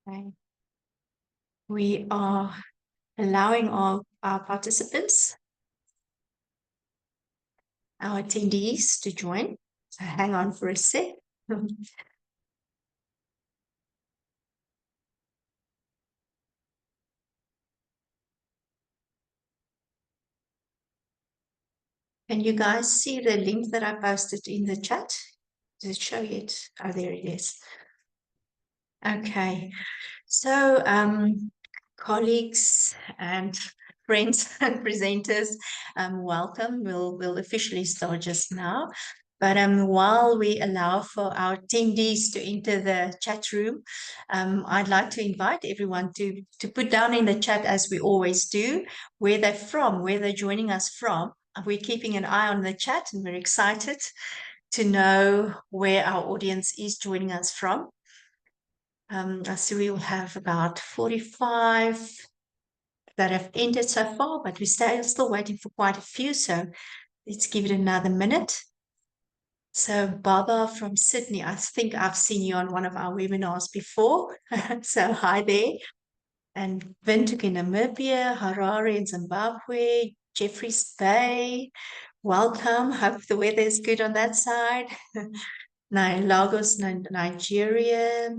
Okay. We are allowing our participants, our attendees to join. So hang on for a sec. Can you guys see the link that I posted in the chat? Does it show yet? Oh, there it is. Okay. So, colleagues and friends and presenters, welcome. We'll officially start just now. But while we allow for our attendees to enter the chat room, I'd like to invite everyone to put down in the chat, as we always do, where they're from, where they're joining us from. We're keeping an eye on the chat, and we're excited to know where our audience is joining us from. I see we will have about 45 that have entered so far, but we're still waiting for quite a few, so let's give it another minute. So Baba from Sydney, I think I've seen you on one of our webinars before. So hi there. And Windhoek in Namibia, Harare in Zimbabwe, Jeffreys Bay, welcome. Hope the weather is good on that side. Lagos, Nigeria,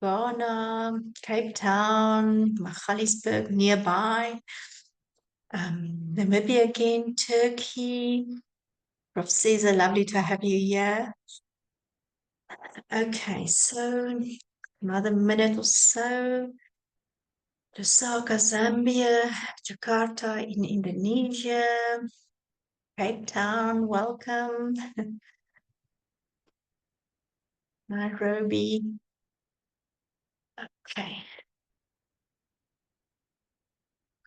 Ghana, Cape Town, Magaliesburg nearby, Namibia again, Turkey. Prof. Caesar, lovely to have you here. Okay, so another minute or so. Lusaka, Zambia, Jakarta in Indonesia, Cape Town, welcome. Nairobi. Okay.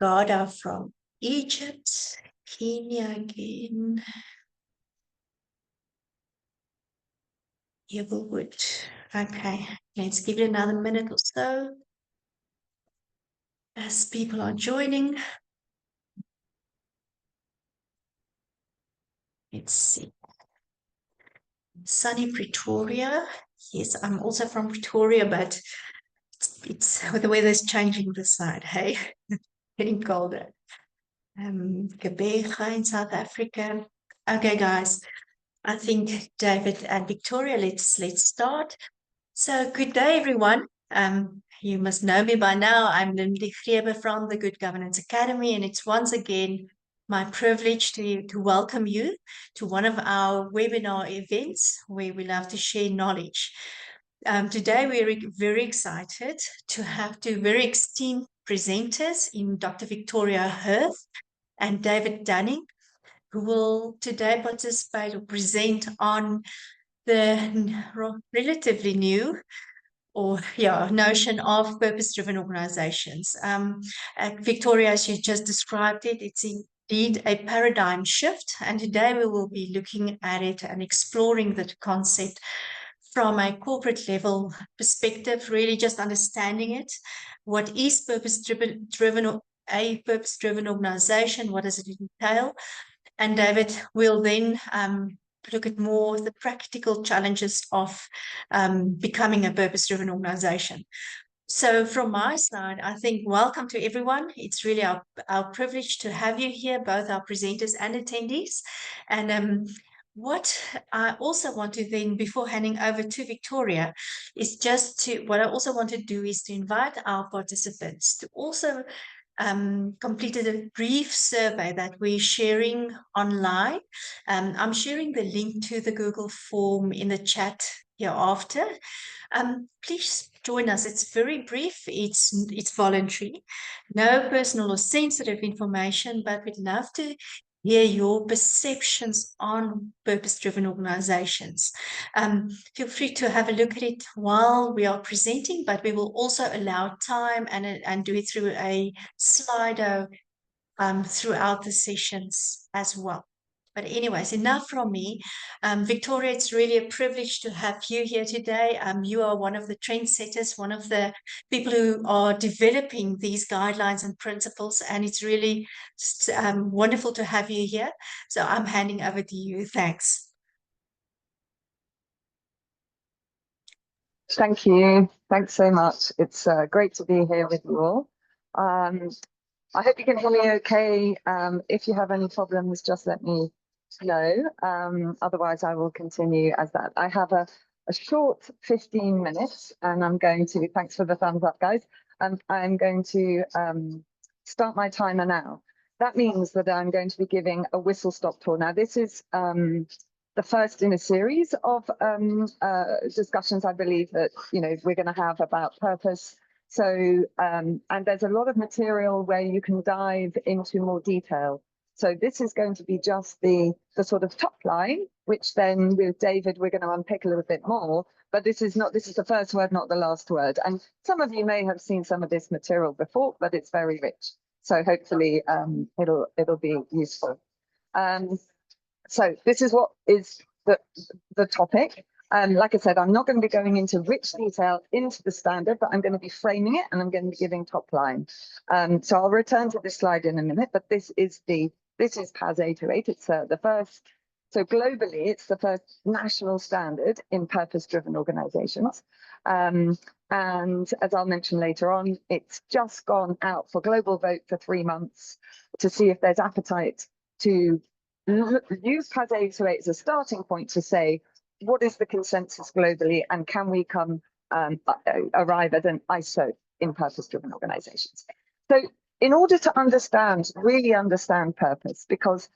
Garda from Egypt, Kenya again. Evilwood. Okay, let's give it another minute or so as people are joining. Let's see. Sunny Pretoria. Yes, I'm also from Pretoria, but it's the weather's changing this side, hey? Getting colder. Gqeberha in South Africa. Okay, guys. I think David and Victoria, let's start. So good day, everyone. You must know me by now. I'm Lindy Greber from the Good Governance Academy, and it's once again my privilege to welcome you to one of our webinar events where we love to share knowledge. Today, we're very excited to have two very esteemed presenters in Dr. Victoria Hirth and David Dunning, who will today participate or present on the relatively new notion of purpose-driven organizations. Victoria, as you just described it, it's indeed a paradigm shift, and today we will be looking at it and exploring the concept from a corporate level perspective, really just understanding it. What is purpose-driven a purpose-driven organization? What does it entail? And David will then look at more the practical challenges of becoming a purpose-driven organization. So from my side, I think welcome to everyone. It's really our privilege to have you here, both our presenters and attendees. And what I also want to then, before handing over to Victoria, is what I also want to do is to invite our participants to also completed a brief survey that we're sharing online. I'm sharing the link to the Google form in the chat hereafter. Please join us. It's very brief. It's voluntary. No personal or sensitive information, but we'd love to hear your perceptions on purpose-driven organizations. Feel free to have a look at it while we are presenting, but we will also allow time and do it through a Slido throughout the sessions as well. But anyways, enough from me. Victoria, it's really a privilege to have you here today. You are one of the trendsetters, one of the people who are developing these guidelines and principles, and it's really wonderful to have you here. So I'm handing over to you. Thanks. Thank you. Thanks so much. It's great to be here with you all. I hope you can hear me okay. If you have any problems, just let me know. Otherwise, I will continue as that. I have a short 15 minutes, and I'm going to, thanks for the thumbs up, guys. I'm going to start my timer now. That means that I'm going to be giving a whistle-stop tour. Now, this is the first in a series of discussions, I believe, that we're going to have about purpose. So, and there's a lot of material where you can dive into more detail. So this is going to be just the sort of top line, which then with David, we're going to unpick a little bit more. But this is the first word, not the last word. And some of you may have seen some of this material before, but it's very rich. So hopefully it'll be useful. So this is what is the topic. Like I said, I'm not going to be going into rich detail into the standard, but I'm going to be framing it and I'm going to be giving top line. So I'll return to this slide in a minute, but this is PAS 808. It's the first, so globally, it's the first national standard in purpose-driven organizations. And as I'll mention later on, it's just gone out for global vote for 3 months to see if there's appetite to use PAS 808 as a starting point to say, what is the consensus globally, and can we arrive at an ISO in purpose-driven organizations? So in order to really understand purpose, because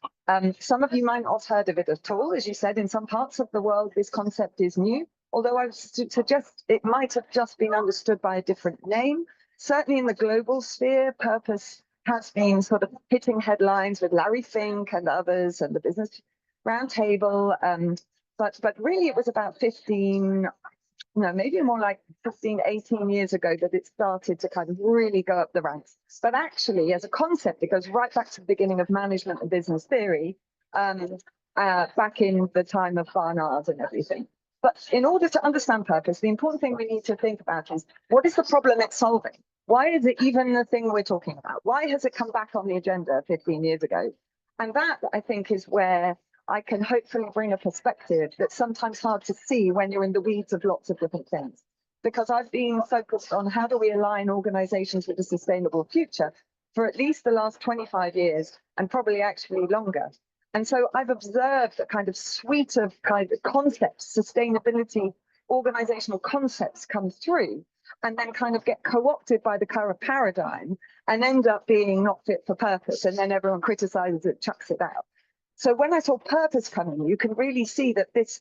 some of you might not have heard of it at all, as you said, in some parts of the world, this concept is new, although I would suggest it might have just been understood by a different name. Certainly in the global sphere, purpose has been sort of hitting headlines with Larry Fink and others and the Business Roundtable. But really it was about maybe more like 15, 18 years ago that it started to kind of really go up the ranks. But actually, as a concept, it goes right back to the beginning of management and business theory, back in the time of Barnard and everything. But in order to understand purpose, the important thing we need to think about is, what is the problem it's solving? Why is it even the thing we're talking about? Why has it come back on the agenda 15 years ago? And that, I think, is where I can hopefully bring a perspective that's sometimes hard to see when you're in the weeds of lots of different things. Because I've been focused on how do we align organizations with a sustainable future for at least the last 25 years, and probably actually longer. And so I've observed a kind of suite of kind of concepts, sustainability, organizational concepts come through, and then kind of get co-opted by the current paradigm and end up being not fit for purpose. And then everyone criticizes it, chucks it out. So when I saw purpose coming, you can really see that this,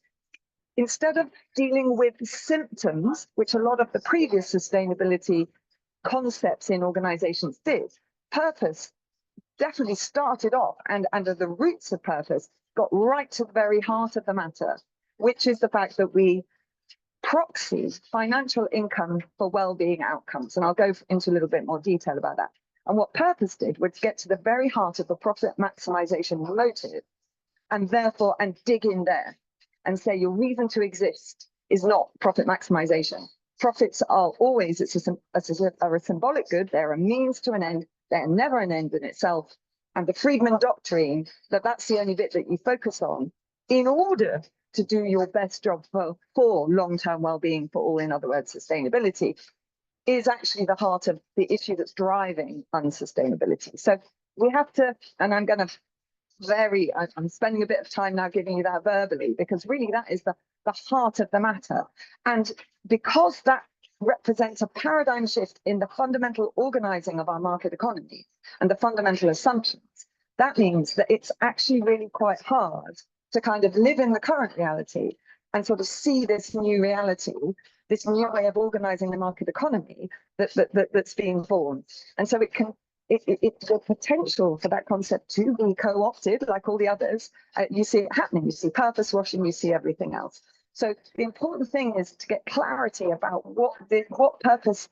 instead of dealing with symptoms, which a lot of the previous sustainability concepts in organizations did, purpose definitely started off, and under the roots of purpose, got right to the very heart of the matter, which is the fact that we proxy financial income for well-being outcomes. And I'll go into a little bit more detail about that. And what purpose did was get to the very heart of the profit maximization motive, and therefore, and dig in there and say your reason to exist is not profit maximization. Profits are always, it's a symbolic good, they're a means to an end, they're never an end in itself. And the Friedman doctrine, that's the only bit that you focus on in order to do your best job for long-term well-being for all, in other words, sustainability, is actually the heart of the issue that's driving unsustainability. So we have to, and I'm going to I'm spending a bit of time now giving you that verbally, because really that is the heart of the matter. And because that represents a paradigm shift in the fundamental organizing of our market economy and the fundamental assumptions, that means that it's actually really quite hard to kind of live in the current reality and sort of see this new reality, this new way of organizing the market economy that's being born. And so it's the potential for that concept to be co-opted, like all the others. You see it happening, you see purpose washing, you see everything else. So the important thing is to get clarity about what purpose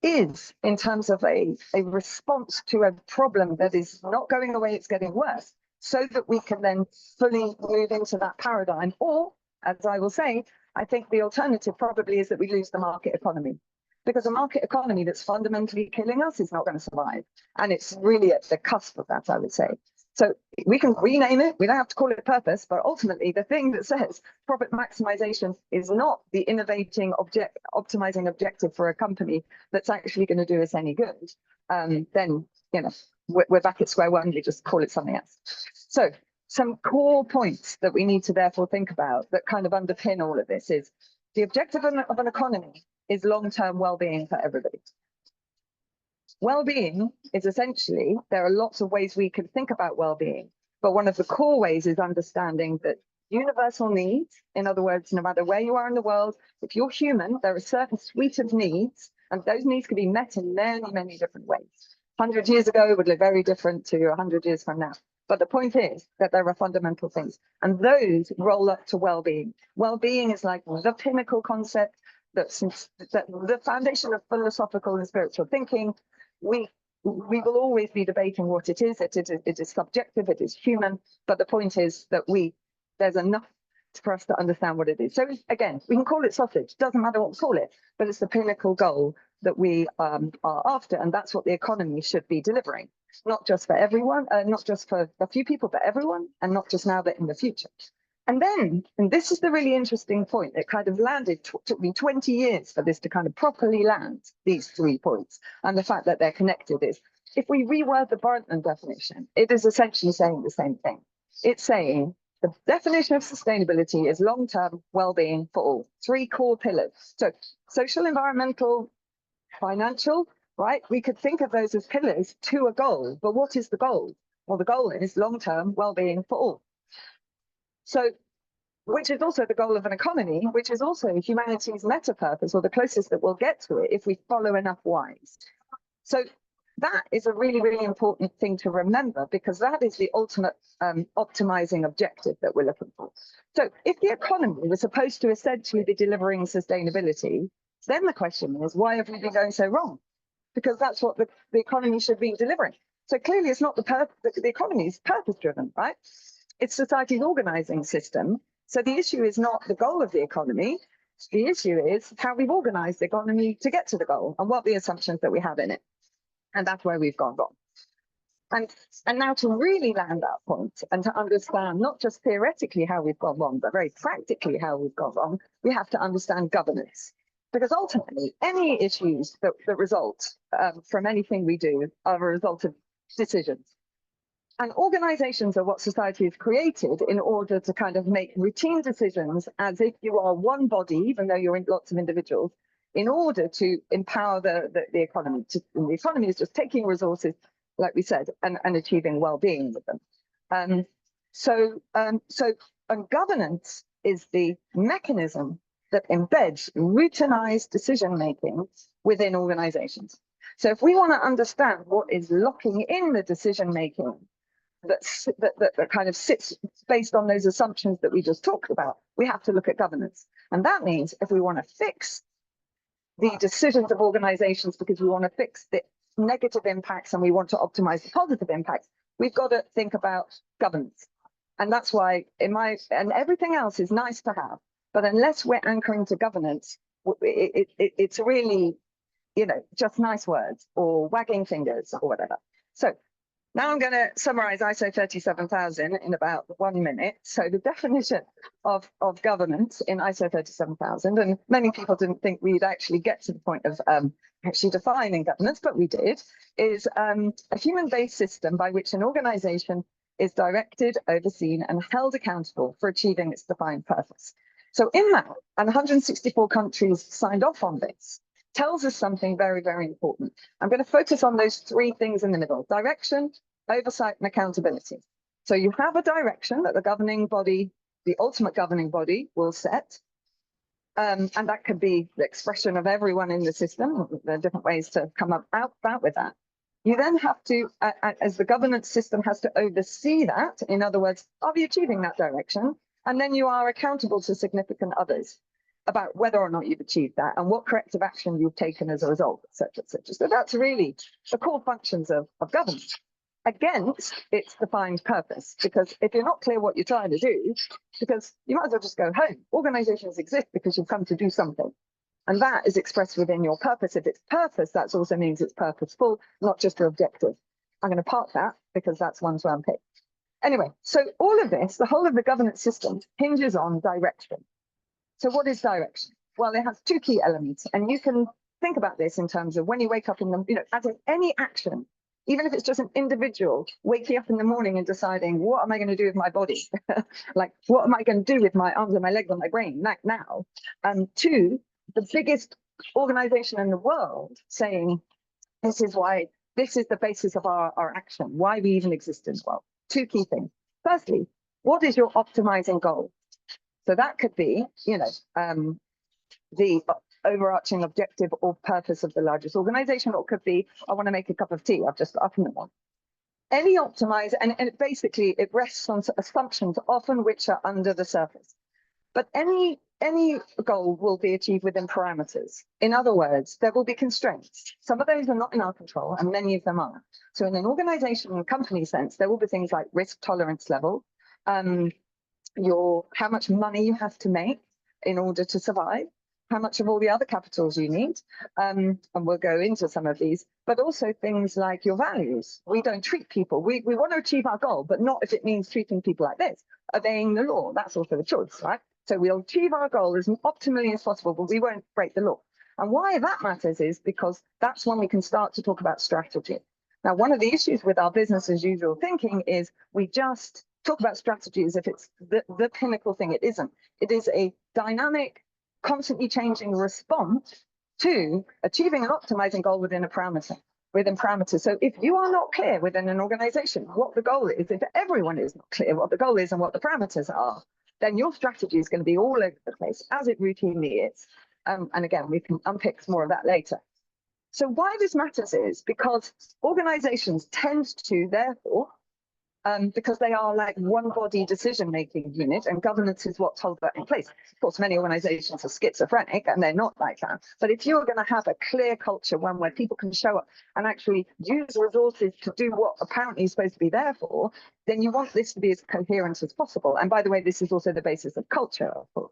is in terms of a response to a problem that is not going away, it's getting worse, so that we can then fully move into that paradigm. Or, as I will say, I think the alternative probably is that we lose the market economy, because a market economy that's fundamentally killing us is not going to survive. And it's really at the cusp of that, I would say. So we can rename it, we don't have to call it purpose, but ultimately the thing that says profit maximization is not the innovating optimizing objective for a company that's actually going to do us any good, then, you know, we're back at square one, we just call it something else. So some core points that we need to therefore think about that kind of underpin all of this is the objective of an economy is long-term well-being for everybody. Well-being is essentially, there are lots of ways we can think about well-being, but one of the core ways is understanding that universal needs, in other words, no matter where you are in the world, if you're human, there are a certain suite of needs, and those needs can be met in many, many different ways. 100 years ago would look very different to 100 years from now. But the point is that there are fundamental things, and those roll up to well-being. Well-being is like the pinnacle concept that's the foundation of philosophical and spiritual thinking. We will always be debating what it is. It is subjective, it is human, but the point is that there's enough for us to understand what it is. So again, we can call it sausage, doesn't matter what we call it, but it's the pinnacle goal that we are after, and that's what the economy should be delivering, not just for everyone, not just for a few people, but everyone, and not just now, but in the future. And then, and this is the really interesting point, it kind of landed, took me 20 years for this to kind of properly land, these 3 points, and the fact that they're connected is, if we reword the Brundtland definition, it is essentially saying the same thing. It's saying the definition of sustainability is long-term well-being for all, 3 core pillars. So social, environmental, financial, right? We could think of those as pillars to a goal, but what is the goal? Well, the goal is long-term well-being for all. So, which is also the goal of an economy, which is also humanity's meta purpose, or the closest that we'll get to it if we follow enough whys. So that is a really, really important thing to remember, because that is the ultimate optimizing objective that we're looking for. So if the economy was supposed to essentially be delivering sustainability, then the question is, why have we been going so wrong? Because that's what the economy should be delivering. So clearly it's not the economy is purpose-driven, right? It's society's organizing system. So the issue is not the goal of the economy. The issue is how we've organized the economy to get to the goal and what the assumptions that we have in it. And that's where we've gone wrong. And now to really land that point and to understand not just theoretically how we've gone wrong, but very practically how we've gone wrong, we have to understand governance. Because ultimately, any issues that result from anything we do are a result of decisions. And organizations are what society has created in order to kind of make routine decisions as if you are one body, even though you're in lots of individuals, in order to empower the economy. And the economy is just taking resources, like we said, and achieving well-being with them. So governance is the mechanism that embeds routinized decision-making within organizations. So if we want to understand what is locking in the decision-making that kind of sits based on those assumptions that we just talked about, we have to look at governance. And that means if we want to fix the decisions of organizations because we want to fix the negative impacts and we want to optimize the positive impacts, we've got to think about governance. And that's why and everything else is nice to have, but unless we're anchoring to governance, it's really, you know, just nice words or wagging fingers or whatever. So now I'm going to summarize ISO 37000 in about 1 minute. So the definition of governance in ISO 37000, and many people didn't think we'd actually get to the point of actually defining governance, but we did, is a human-based system by which an organization is directed, overseen, and held accountable for achieving its defined purpose. So in that, and 164 countries signed off on this, tells us something very, very important. I'm going to focus on those 3 things in the middle: direction, oversight, and accountability. So you have a direction that the governing body, the ultimate governing body, will set. And that could be the expression of everyone in the system. There are different ways to come about with that. You then have to, as the governance system has to oversee that, in other words, are we achieving that direction? And then you are accountable to significant others about whether or not you've achieved that and what corrective action you've taken as a result, et cetera, et cetera. So that's really the core functions of governance. Against its defined purpose, because if you're not clear what you're trying to do, because you might as well just go home. Organizations exist because you've come to do something. And that is expressed within your purpose. If it's purpose, that also means it's purposeful, not just your objective. I'm going to park that because that's one to unpick. Anyway, so all of this, the whole of the governance system hinges on direction. So what is direction? Well, it has two key elements, and you can think about this in terms of when you wake up in the, as in any action, even if it's just an individual waking up in the morning and deciding, what am I going to do with my body? Like, what am I going to do with my arms and my legs and my brain now? Two, the biggest organization in the world saying, this is the basis of our action, why we even exist as well. Two key things. Firstly, what is your optimizing goal? So that could be, the overarching objective or purpose of the largest organization, or it could be, I want to make a cup of tea, I've just opened one. Any optimize, and basically it rests on assumptions, often which are under the surface. But any goal will be achieved within parameters. In other words, there will be constraints. Some of those are not in our control, and many of them are. So in an organization and company sense, there will be things like risk tolerance level, how much money you have to make in order to survive, how much of all the other capitals you need, and we'll go into some of these, but also things like your values. We don't treat people, we want to achieve our goal, but not if it means treating people like this, obeying the law. That's also a choice, right? So we'll achieve our goal as optimally as possible, but we won't break the law. And why that matters is because that's when we can start to talk about strategy. Now, one of the issues with our business as usual thinking is we just talk about strategy as if it's the pinnacle thing. It isn't. It is a dynamic, constantly changing response to achieving an optimizing goal within parameters. So if you are not clear within an organization what the goal is, if everyone is not clear what the goal is and what the parameters are, then your strategy is going to be all over the place, as it routinely is. And again, we can unpick more of that later. So why this matters is because organizations tend to, therefore, because they are like one body decision-making unit, and governance is what holds that in place. Of course, many organizations are schizophrenic and they're not like that. But if you're going to have a clear culture, one where people can show up and actually use resources to do what apparently is supposed to be there for, then you want this to be as coherent as possible. And by the way, this is also the basis of culture, of course.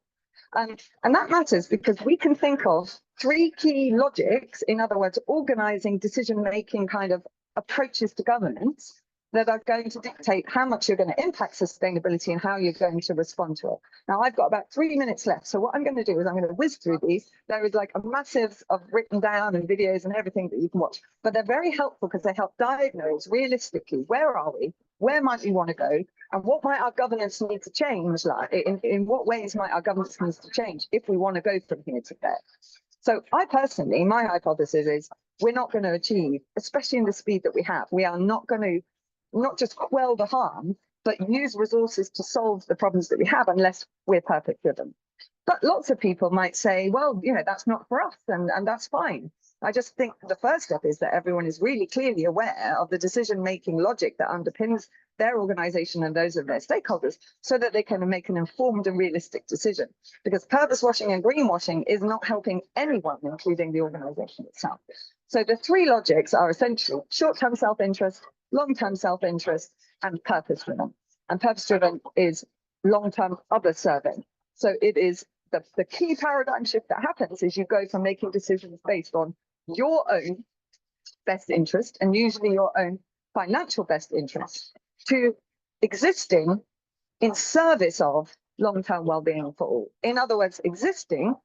And that matters because we can think of three key logics, in other words, organizing decision-making kind of approaches to governance, that are going to dictate how much you're going to impact sustainability and how you're going to respond to it. Now, I've got about 3 minutes left. So what I'm going to do is I'm going to whiz through these. There is like a massive of written down and videos and everything that you can watch, but they're very helpful because they help diagnose realistically, where are we? Where might we want to go? And what might our governance need to change? Like in what ways might our governance need to change if we want to go from here to there? So I personally, my hypothesis is we're not going to achieve, especially in the speed that we have, we are not going to not just quell the harm, but use resources to solve the problems that we have unless we're purpose driven. But lots of people might say, well, that's not for us, and that's fine. I just think the first step is that everyone is really clearly aware of the decision-making logic that underpins their organization and those of their stakeholders so that they can make an informed and realistic decision. Because purpose washing and greenwashing is not helping anyone, including the organization itself. So the three logics are essentially short-term self-interest, long-term self-interest, and purpose-driven. And purpose-driven is long-term other-serving. So it is the key paradigm shift that happens is you go from making decisions based on your own best interest, and usually your own financial best interest, to existing in service of long-term well-being for all. In other words, existing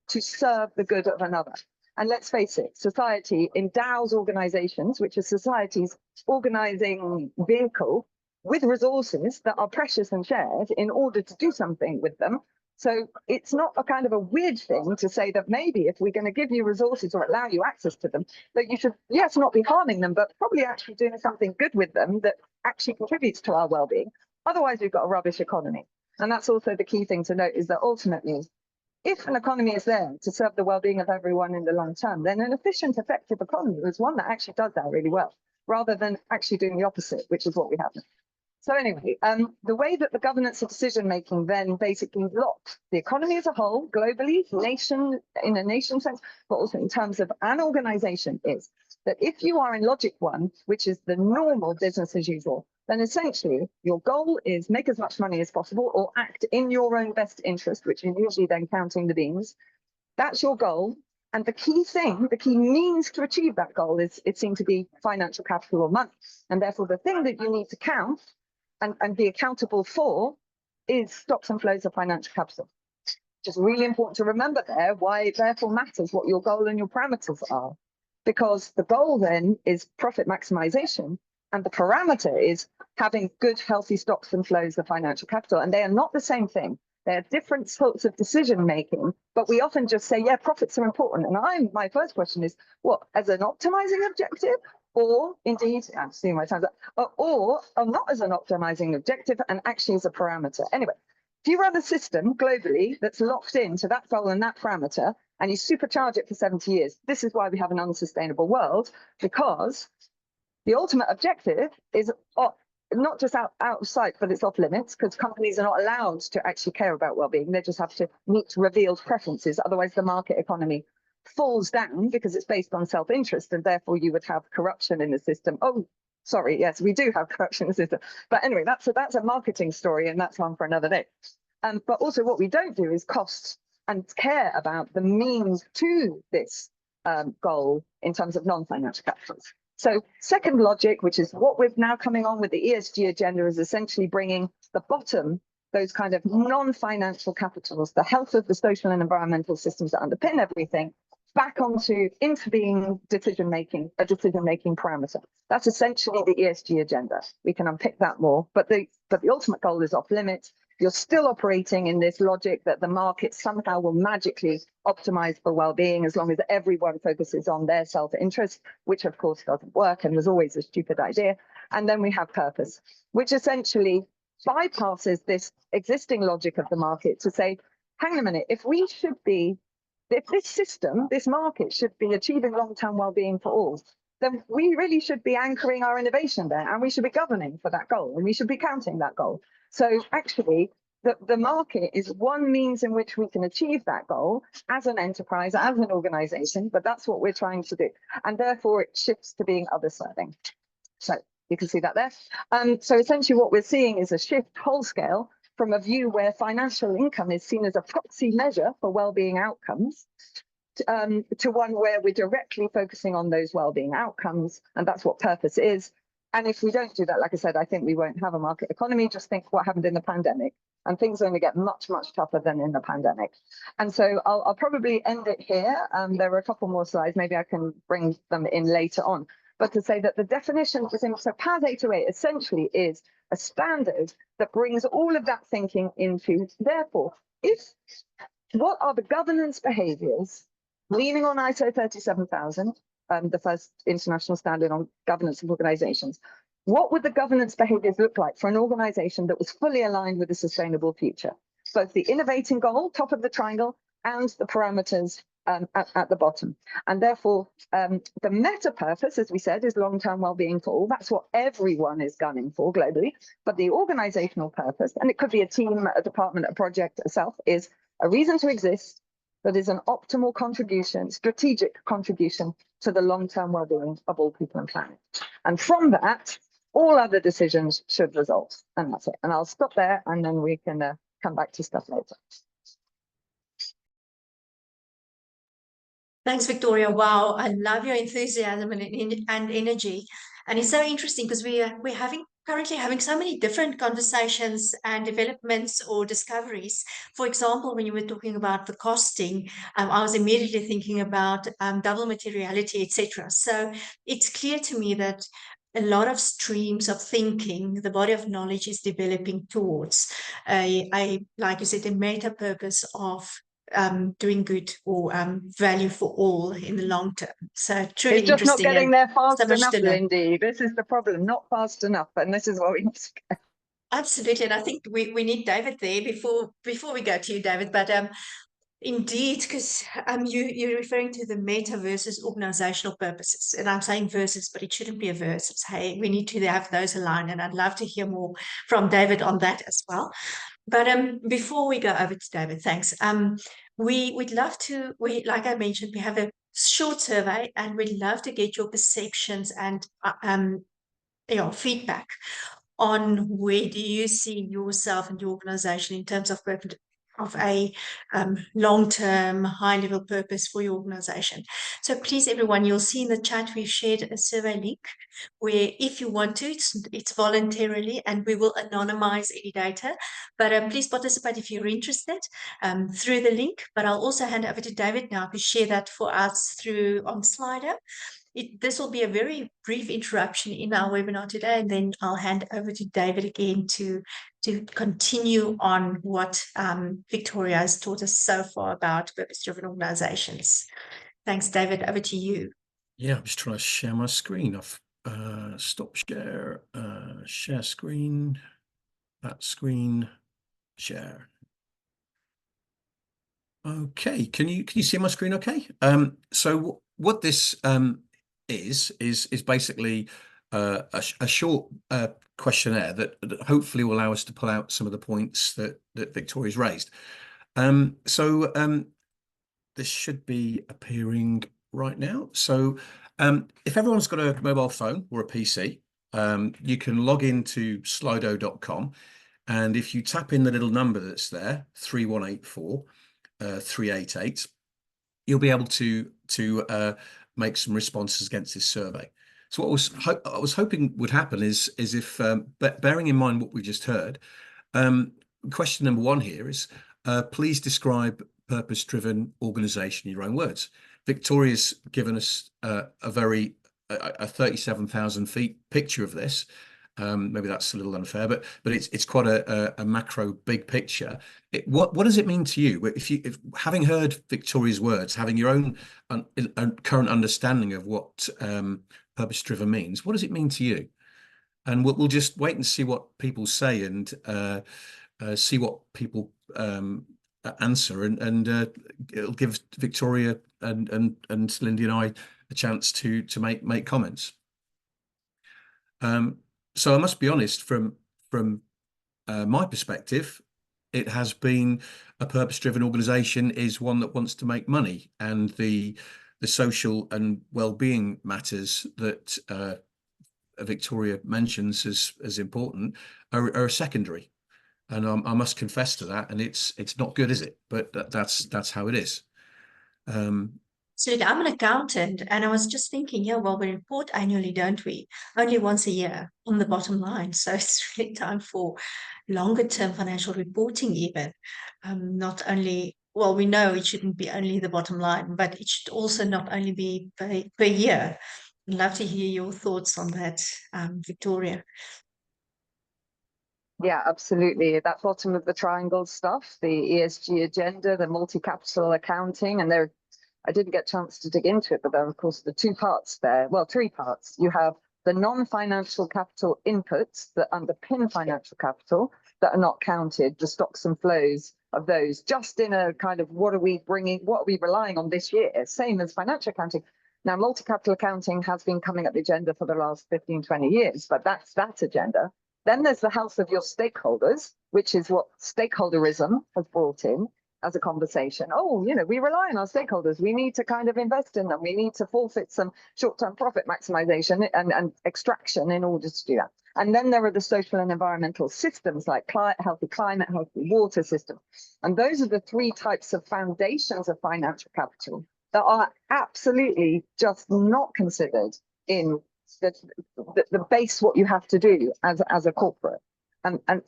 to serve the good of another. And let's face it, society endows organizations, which are society's organizing vehicle, with resources that are precious and shared in order to do something with them. So it's not a kind of a weird thing to say that maybe if we're going to give you resources or allow you access to them, that you should, yes, not be harming them, but probably actually doing something good with them that actually contributes to our well-being. Otherwise, we've got a rubbish economy. And that's also the key thing to note, is that ultimately, if an economy is there to serve the well-being of everyone in the long term, then an efficient, effective economy is one that actually does that really well, rather than actually doing the opposite, which is what we have now. So anyway, the way that the governance of decision-making then basically locks the economy as a whole, globally, in a nation sense, but also in terms of an organization, is that if you are in logic one, which is the normal business as usual, then essentially your goal is make as much money as possible or act in your own best interest, which is usually then counting the beans. That's your goal. And the key thing, the key means to achieve that goal is, it seems to be financial capital or money. And therefore the thing that you need to count and be accountable for is stocks and flows of financial capital. Just really important to remember there why it therefore matters what your goal and your parameters are, because the goal then is profit maximization and the parameter is having good, healthy stocks and flows of financial capital. And they are not the same thing. They're different sorts of decision making, but we often just say, yeah, profits are important. And my first question is, what, as an optimizing objective? Or indeed, I'm seeing my time's up, or not as an optimizing objective and actually as a parameter. Anyway, if you run a system globally that's locked into that goal and that parameter, and you supercharge it for 70 years, this is why we have an unsustainable world, because the ultimate objective is not just out of sight, but it's off limits, because companies are not allowed to actually care about well-being. They just have to meet revealed preferences. Otherwise, the market economy falls down because it's based on self-interest, and therefore you would have corruption in the system. Oh, sorry, yes, we do have corruption in the system. But anyway, that's a marketing story, and that's one for another day. But also what we don't do is cost and care about the means to this goal in terms of non-financial capitals. So second logic, which is what we're now coming on with the ESG agenda, is essentially bringing the bottom, those kind of non-financial capitals, the health of the social and environmental systems that underpin everything, back into being a decision-making parameter. That's essentially the ESG agenda. We can unpick that more, but the ultimate goal is off limits. You're still operating in this logic that the market somehow will magically optimize for well-being as long as everyone focuses on their self-interest, which of course doesn't work and was always a stupid idea. And then we have purpose, which essentially bypasses this existing logic of the market to say, hang on a minute, if this system, this market should be achieving long-term well-being for all, then we really should be anchoring our innovation there, and we should be governing for that goal, and we should be counting that goal. So actually, the market is one means in which we can achieve that goal as an enterprise, as an organization, but that's what we're trying to do. And therefore it shifts to being other serving. So you can see that there. So essentially what we're seeing is a shift whole scale from a view where financial income is seen as a proxy measure for well-being outcomes to one where we're directly focusing on those well-being outcomes, and that's what purpose is. And if we don't do that, like I said, I think we won't have a market economy. Just think what happened in the pandemic, and things only get much, much tougher than in the pandemic. And so I'll probably end it here. There are a couple more slides. Maybe I can bring them in later on. But to say that the definition is in, so PAS 808 essentially is a standard that brings all of that thinking into, therefore, what are the governance behaviors leaning on ISO 37000, the first international standard on governance of organizations, what would the governance behaviors look like for an organization that was fully aligned with a sustainable future? Both the innovating goal, top of the triangle, and the parameters at the bottom. And therefore, the meta purpose, as we said, is long-term well-being for all. That's what everyone is gunning for globally. But the organizational purpose, and it could be a team, a department, a project itself, is a reason to exist that is an optimal contribution, strategic contribution to the long-term well-being of all people and planet. And from that, all other decisions should result. And that's it. And I'll stop there, and then we can come back to stuff later. Thanks, Victoria. Wow, I love your enthusiasm and energy. And it's so interesting because we're currently having so many different conversations and developments or discoveries. For example, when you were talking about the costing, I was immediately thinking about double materiality, etc. So it's clear to me that a lot of streams of thinking, the body of knowledge is developing towards like you said, a meta purpose of doing good or value for all in the long term. So truly it's just interesting. Not getting there fast so enough, Lindy. This is the problem, not fast enough, and this is what we need to get. Absolutely, and I think we need David there before we go to you, David. But indeed, because you're referring to the meta versus organizational purposes, and I'm saying versus, but it shouldn't be a verse. It's, hey, we need to have those aligned, and I'd love to hear more from David on that as well. But before we go over to David, thanks. We'd love to, like I mentioned, we have a short survey, and we'd love to get your perceptions and feedback on where do you see yourself and your organization in terms of a long-term, high-level purpose for your organization. So please, everyone, you'll see in the chat we've shared a survey link where if you want to, it's voluntarily and we will anonymize any data. But please participate if you're interested through the link. But I'll also hand over to David now to share that for us through on Slido. This will be a very brief interruption in our webinar today, and then I'll hand over to David again to continue on what Victoria has taught us so far about purpose-driven organizations. Thanks, David. Over to you. Yeah, I'm just trying to share my screen. I've stop share, share screen, that screen, share. Okay, can you see my screen okay? So what this is basically a short questionnaire that hopefully will allow us to pull out some of the points that Victoria's raised. This should be appearing right now. So if everyone's got a mobile phone or a PC, you can log into slido.com, and if you tap in the little number that's there, 3184 388, you'll be able to make some responses against this survey. So what I was hoping would happen is if bearing in mind what we just heard, question number 1 here is please describe purpose-driven organization in your own words. Victoria's given us a 37,000 feet picture of this. Maybe that's a little unfair, but it's quite a macro big picture. What does it mean to you? If having heard Victoria's words, having your own current understanding of what purpose-driven means, what does it mean to you? And we'll just wait and see what people say and see what people answer, and it'll give Victoria and Lindy and I a chance to make comments. So I must be honest, from my perspective, it has been a purpose-driven organization is one that wants to make money, and the social and well-being matters that Victoria mentions as important are secondary. And I must confess to that, and it's not good, is it? But that's how it is. Absolutely. I'm an accountant, and I was just thinking, yeah, well, we report annually, don't we? Only once a year on the bottom line. So it's really time for longer term financial reporting, even. Not only, well, we know it shouldn't be only the bottom line, but it should also not only be per year. I'd love to hear your thoughts on that, Victoria. Yeah, absolutely. That bottom of the triangle stuff, the ESG agenda, the multi-capital accounting, and I didn't get a chance to dig into it, but there are, of course, the 2 parts there. Well, 3 parts. You have the non-financial capital inputs that underpin financial capital that are not counted, the stocks and flows of those, just in a kind of what are we relying on this year, same as financial accounting. Now, multi-capital accounting has been coming up the agenda for the last 15, 20 years, but that's that agenda. Then there's the health of your stakeholders, which is what stakeholderism has brought in as a conversation. Oh, we rely on our stakeholders. We need to kind of invest in them. We need to forfeit some short-term profit maximization and extraction in order to do that. And then there are the social and environmental systems like healthy climate, healthy water system. And those are the 3 types of foundations of financial capital that are absolutely just not considered in the base what you have to do as a corporate. And I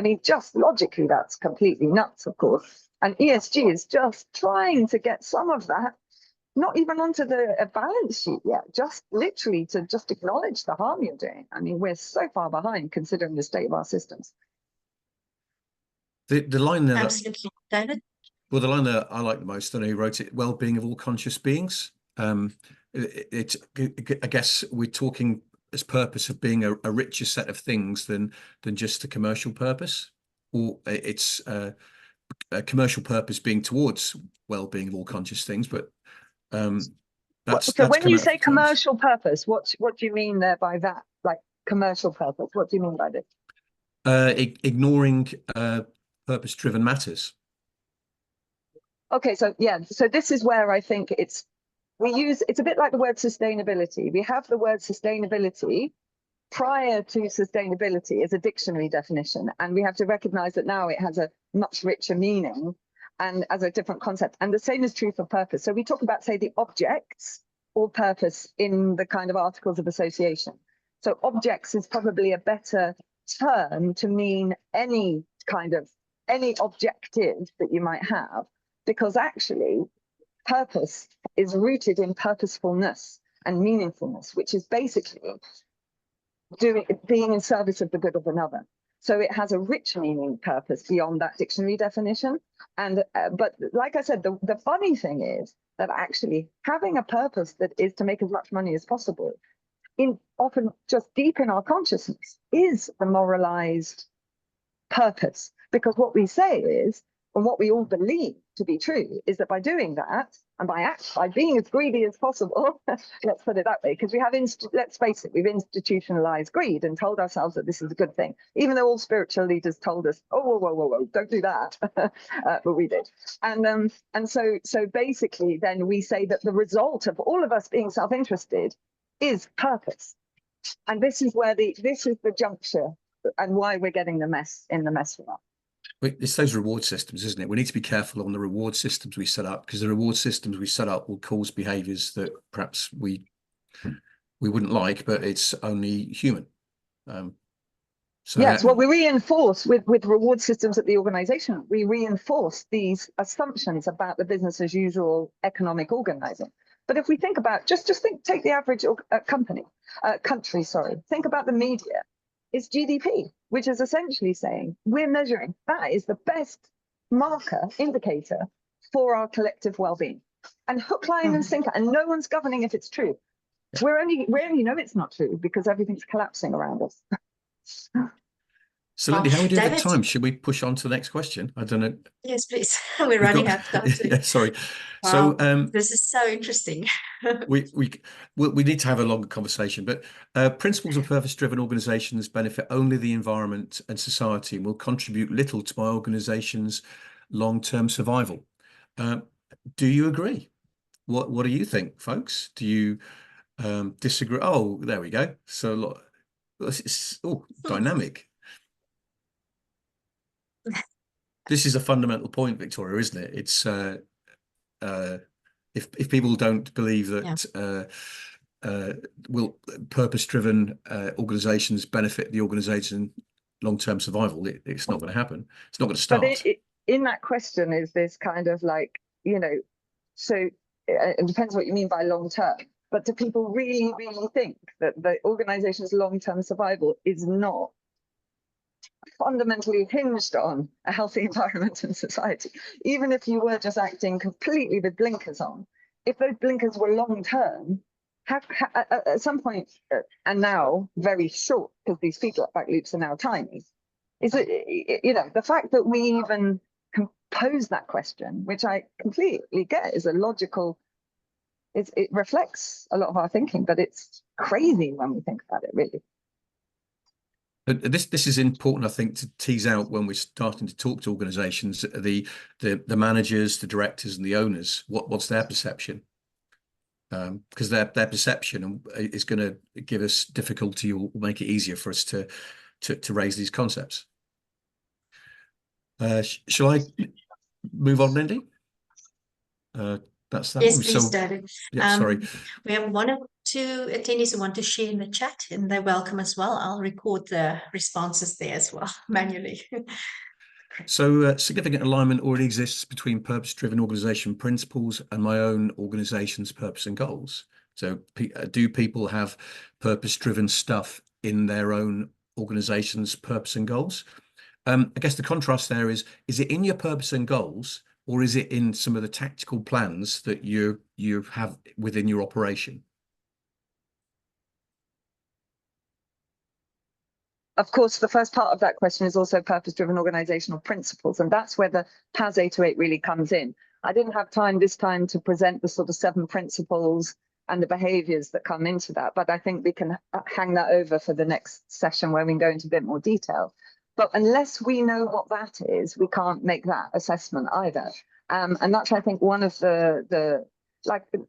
mean, just logically, that's completely nuts, of course. And ESG is just trying to get some of that, not even onto the balance sheet yet, just literally to just acknowledge the harm you're doing. I mean, we're so far behind considering the state of our systems. The line there, absolutely, David. Well, the line that I like the most, I know who wrote it, well-being of all conscious beings. I guess we're talking as purpose of being a richer set of things than just a commercial purpose, or it's a commercial purpose being towards well-being of all conscious things. But that's when you say commercial purpose, what do you mean there by that? Like commercial purpose, what do you mean by this? Ignoring purpose-driven matters. Okay, so yeah, so this is where I think it's a bit like the word sustainability. We have the word sustainability prior to sustainability as a dictionary definition, and we have to recognize that now it has a much richer meaning. and as a different concept. And the same is true for purpose. So we talk about, say, the objects or purpose in the kind of articles of association. So objects is probably a better term to mean any objective that you might have, because actually purpose is rooted in purposefulness and meaningfulness, which is basically being in service of the good of another. So it has a rich meaning, purpose, beyond that dictionary definition. And but like I said, the funny thing is that actually having a purpose that is to make as much money as possible, often just deep in our consciousness, is the moralized purpose. Because what we say is, and what we all believe to be true, is that by doing that, and by being as greedy as possible, let's put it that way, because we have, let's face it, we've institutionalized greed and told ourselves that this is a good thing, even though all spiritual leaders told us, oh, whoa, don't do that, but we did. And so basically then we say that the result of all of us being self-interested is purpose. And this is the juncture and why we're getting the mess we are. It's those reward systems, isn't it? We need to be careful on the reward systems we set up, because the reward systems we set up will cause behaviors that perhaps we wouldn't like, but it's only human. Yes, well, we reinforce with reward systems at the organization, we reinforce these assumptions about the business as usual economic organizing. But if we think about, take the average country, think about the media. It's GDP, which is essentially saying we're measuring, that is the best marker, indicator for our collective well-being. And hook, line, and sinker, and no one's governing if it's true. We only know it's not true because everything's collapsing around us. So, Lindy, how are we doing at time? Should we push on to the next question? I don't know. Yes, please. We're running out of time. Yeah, sorry. Wow. So, this is so interesting. we need to have a longer conversation, but principles of purpose-driven organizations benefit only the environment and society and will contribute little to my organization's long-term survival. Do you agree? What do you think, folks? Do you disagree? Oh, there we go. So, it's dynamic. This is a fundamental point, Victoria, isn't it? It's if people don't believe that will purpose-driven organizations benefit the organization long-term survival, it's not going to happen. It's not going to start. But in that question is this kind of like, so it depends what you mean by long-term. But do people really, really think that the organization's long-term survival is not fundamentally hinged on a healthy environment and society? Even if you were just acting completely with blinkers on, if those blinkers were long term, at some point, and now very short, because these feedback loops are now tiny, is it, the fact that we even can pose that question, which I completely get is a logical, it reflects a lot of our thinking, but it's crazy when we think about it, really. This is important, I think, to tease out when we're starting to talk to organizations, the managers, the directors, and the owners. What's their perception? Because their perception is going to give us difficulty or make it easier for us to raise these concepts. Shall I move on, Lindy? That's that. Yes, please, David. Yeah, sorry. We have one or two attendees who want to share in the chat, and they're welcome as well. I'll record the responses there as well manually. So significant alignment already exists between purpose-driven organization principles and my own organization's purpose and goals. So do people have purpose-driven stuff in their own organization's purpose and goals? I guess the contrast there is it in your purpose and goals, or is it in some of the tactical plans that you have within your operation? Of course, the first part of that question is also purpose-driven organizational principles, and that's where the PAS 808 really comes in. I didn't have time this time to present the sort of 7 principles and the behaviors that come into that, but I think we can hang that over for the next session where we can go into a bit more detail. But unless we know what that is, we can't make that assessment either. And that's, I think, one of the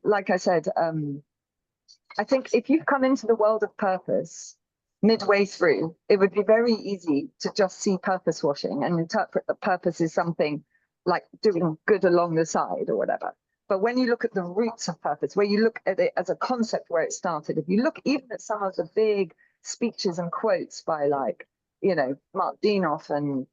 like I said, I think if you've come into the world of purpose midway through, it would be very easy to just see purpose washing and interpret that purpose is something like doing good along the side or whatever. But when you look at the roots of purpose, where you look at it as a concept where it started, if you look even at some of the big speeches and quotes by like, you know, Mark Dinoff and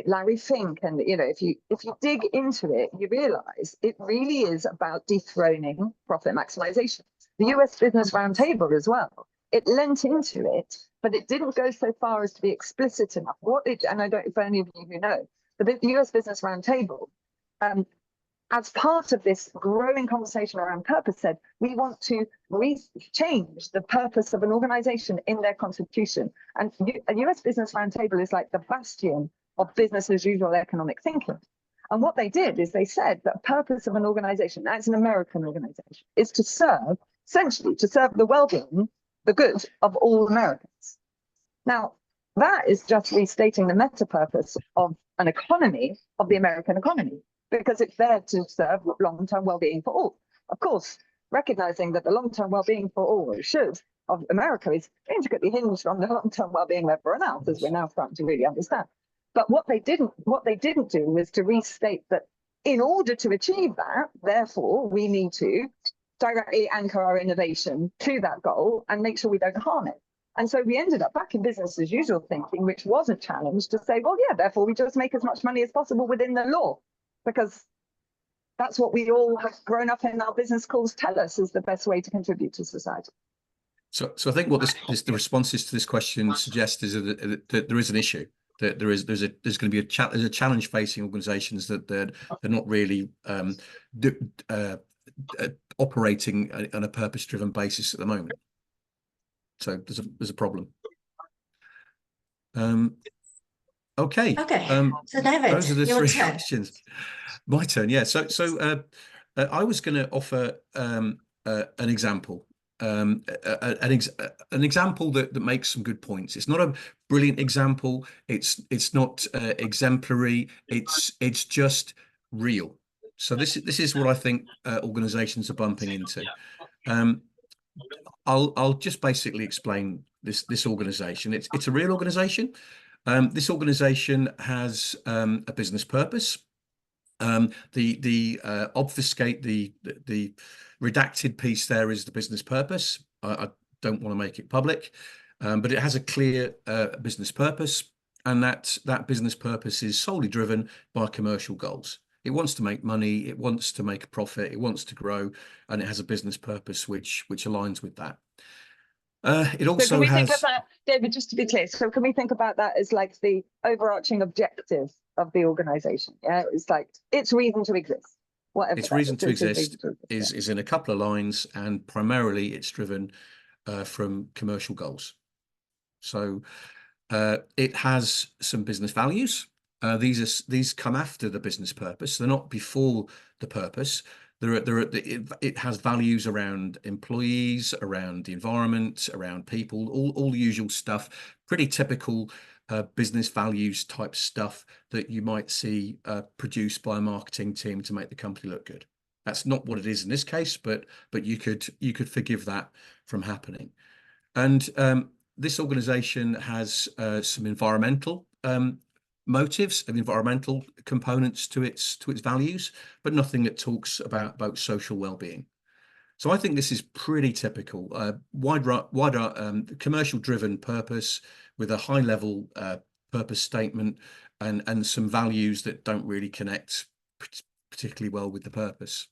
Larry Fink, and you know, if you dig into it, you realize it really is about dethroning profit maximization. The US Business Roundtable as well, it lent into it, but it didn't go so far as to be explicit enough. What it, and I don't know if any of you who know, the US Business Roundtable, as part of this growing conversation around purpose, said we want to change the purpose of an organization in their constitution. And a US Business Roundtable is like the bastion of business as usual economic thinking. And what they did is they said that the purpose of an organization, that's an American organization, is to serve, essentially to serve the well-being, the good of all Americans. Now, that is just restating the meta purpose of an economy, of the American economy, because it's there to serve long-term well-being for all. Of course, recognizing that the long-term well-being for all of America is intricately hinged on the long-term well-being of everyone else, as we're now starting to really understand. But what they didn't do was to restate that in order to achieve that, therefore, we need to directly anchor our innovation to that goal and make sure we don't harm it. And so we ended up back in business as usual thinking, which wasn't challenged, to say, well, yeah, therefore we just make as much money as possible within the law, because that's what we all have grown up in our business schools tell us is the best way to contribute to society. So I think what the responses to this question suggest is that there is an issue, that there's going to be a challenge facing organisations that they're not really operating on a purpose-driven basis at the moment. So there's a problem. Okay. So David, those are the your three turn. questions. My turn, yeah. So I was going to offer an example. An example that makes some good points. It's not a brilliant example. It's not exemplary. It's just real. So this is what I think organizations are bumping into. I'll just basically explain this organization. It's a real organization. This organization has a business purpose. Obfuscate the redacted piece there is the business purpose. I don't want to make it public, but it has a clear business purpose, and that business purpose is solely driven by commercial goals. It wants to make money, it wants to make a profit, it wants to grow, and it has a business purpose which aligns with that. It also so can we think of that, David, just to be clear, so can we think about that as like the overarching objective of the organization? Yeah, it's like its reason to exist, whatever its reason to exist is in a couple of lines, and primarily it's driven from commercial goals. So it has some business values. These come after the business purpose. They're not before the purpose. It has values around employees, around the environment, around people, all the usual stuff. Pretty typical business values type stuff that you might see produced by a marketing team to make the company look good. That's not what it is in this case, but you could forgive that from happening. And this organization has some environmental motives and environmental components to its values, but nothing that talks about social well-being. So I think this is pretty typical. Wider commercial-driven purpose with a high-level purpose statement and some values that don't really connect particularly well with the purpose.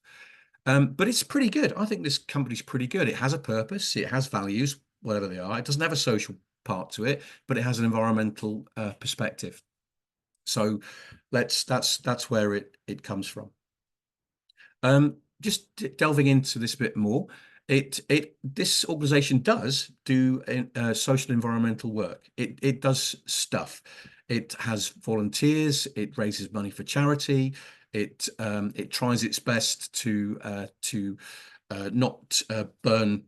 But it's pretty good. I think this company's pretty good. It has a purpose. It has values, whatever they are. It doesn't have a social part to it, but it has an environmental perspective. So that's where it comes from. Just delving into this a bit more, this organization does do social environmental work. It does stuff. It has volunteers. It raises money for charity. It tries its best to not burn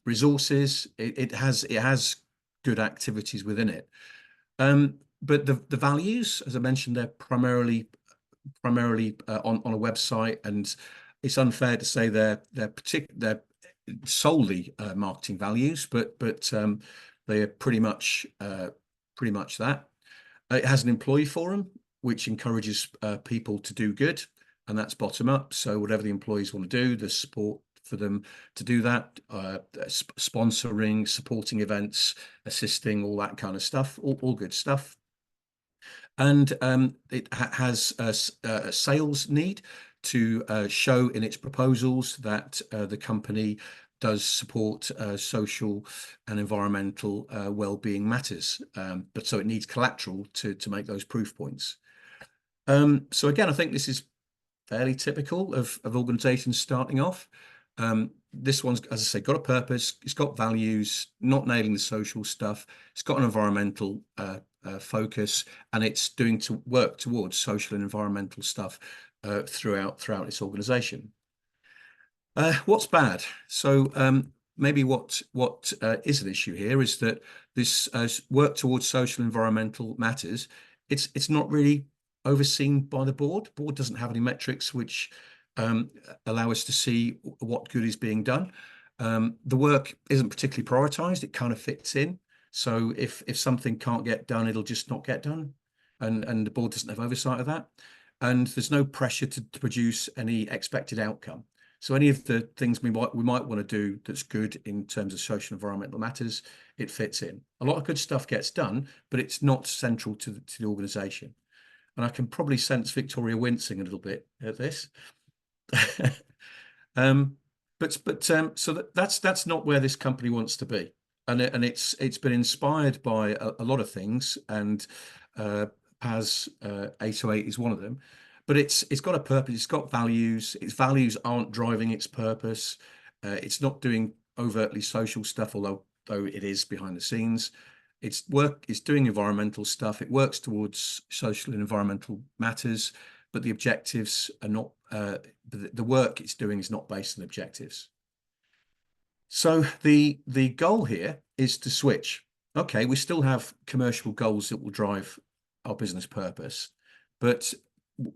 resources. It has good activities within it. But the values, as I mentioned, they're primarily on a website, and it's unfair to say they're solely marketing values, but they are pretty much that. It has an employee forum. which encourages people to do good, and that's bottom up. So whatever the employees want to do, there's support for them to do that, sponsoring, supporting events, assisting, all that kind of stuff, all good stuff. And it has a sales need to show in its proposals that the company does support social and environmental well-being matters. But so it needs collateral to make those proof points. So again, I think this is fairly typical of organizations starting off. This one's, as I say, got a purpose, it's got values, not nailing the social stuff, it's got an environmental focus, and it's doing to work towards social and environmental stuff throughout its organization. What's bad? So maybe what is an issue here is that this work towards social and environmental matters, it's not really overseen by the board. Board doesn't have any metrics which allow us to see what good is being done. The work isn't particularly prioritized. It kind of fits in. So if something can't get done, it'll just not get done. And the board doesn't have oversight of that. And there's no pressure to produce any expected outcome. So any of the things we might want to do that's good in terms of social and environmental matters, it fits in. A lot of good stuff gets done, but it's not central to the organization. And I can probably sense Victoria wincing a little bit at this. So that's not where this company wants to be, and it's been inspired by a lot of things, and PAS 808 is one of them. But it's got a purpose, it's got values. Its values aren't driving its purpose. It's not doing overtly social stuff, though it is behind the scenes. It's doing environmental stuff. It works towards social and environmental matters, but the objectives are not, the work it's doing is not based on objectives. So the goal here is to switch. Okay, we still have commercial goals that will drive our business purpose, but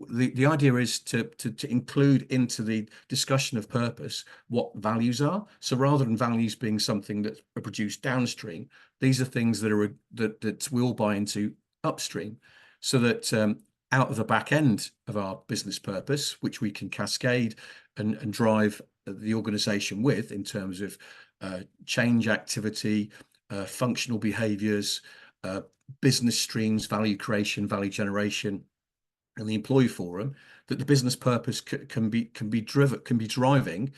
the idea is to include into the discussion of purpose what values are. So rather than values being something that's produced downstream, these are things that we all buy into upstream, so that out of the back end of our business purpose, which we can cascade and drive the organization with in terms of change activity, functional behaviors, business streams, value creation, value generation, and the employee forum, that the business purpose can be driving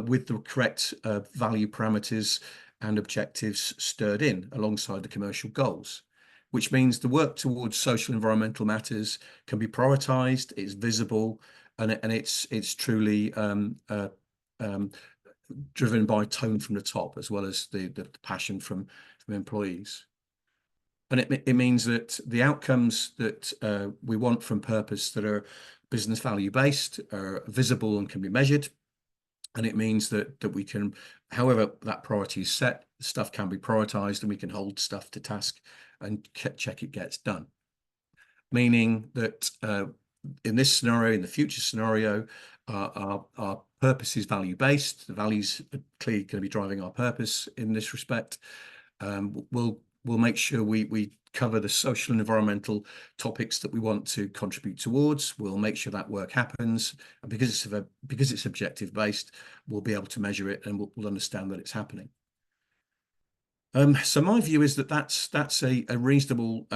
with the correct value parameters and objectives stirred in alongside the commercial goals, which means the work towards social environmental matters can be prioritized, it's visible, and it's truly driven by tone from the top, as well as the passion from employees. And it means that the outcomes that we want from purpose that are business value based are visible and can be measured. And it means that we can, however that priority is set, stuff can be prioritized, and we can hold stuff to task and check it gets done. Meaning that in this scenario, in the future scenario, our purpose is value based. The values are clearly going to be driving our purpose in this respect. We'll make sure we cover the social and environmental topics that we want to contribute towards. We'll make sure that work happens, and because it's objective based, we'll be able to measure it, and we'll understand that it's happening. So my view is that that's a reasonable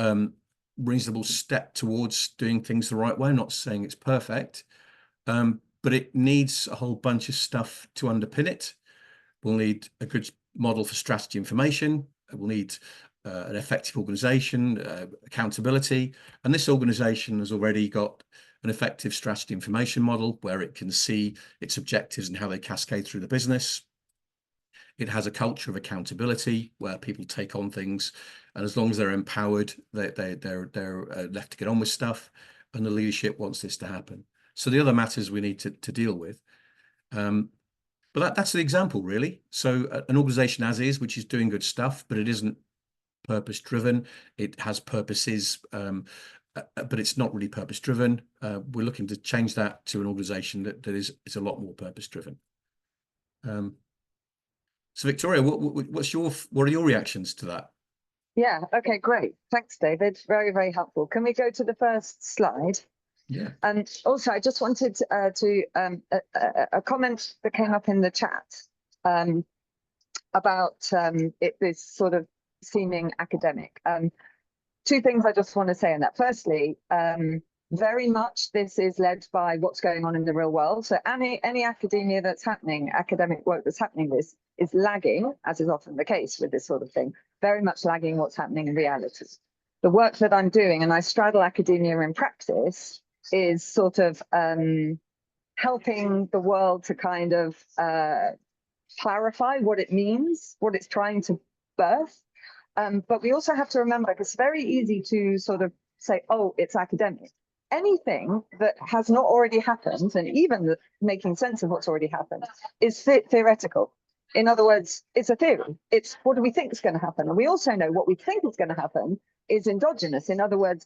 step towards doing things the right way. I'm not saying it's perfect, but it needs a whole bunch of stuff to underpin it. We'll need a good model for strategy information. We'll need an effective organization, accountability. And this organization has already got an effective strategy information model where it can see its objectives and how they cascade through the business. It has a culture of accountability where people take on things, and as long as they're empowered, they're left to get on with stuff, and the leadership wants this to happen. So the other matters we need to deal with. But that's the example, really. So an organization as is, which is doing good stuff, but it isn't purpose driven. It has purposes, but it's not really purpose driven. We're looking to change that to an organization that is a lot more purpose driven. So Victoria, what are your reactions to that? Yeah, okay, great. Thanks, David. Very, very helpful. Can we go to the first slide? Yeah. And also, I just wanted a comment that came up in the chat about it this sort of seeming academic. Two things I just want to say on that. Firstly, very much this is led by what's going on in the real world. So any academia that's happening, academic work that's happening, this is lagging, as is often the case with this sort of thing, very much lagging what's happening in reality. The work that I'm doing, and I straddle academia and practice, is sort of helping the world to kind of clarify what it means, what it's trying to birth. But we also have to remember, it's very easy to sort of say, oh, it's academic. Anything that has not already happened, and even making sense of what's already happened, is theoretical. In other words, it's a theory. It's what do we think is going to happen? And we also know what we think is going to happen is endogenous. In other words,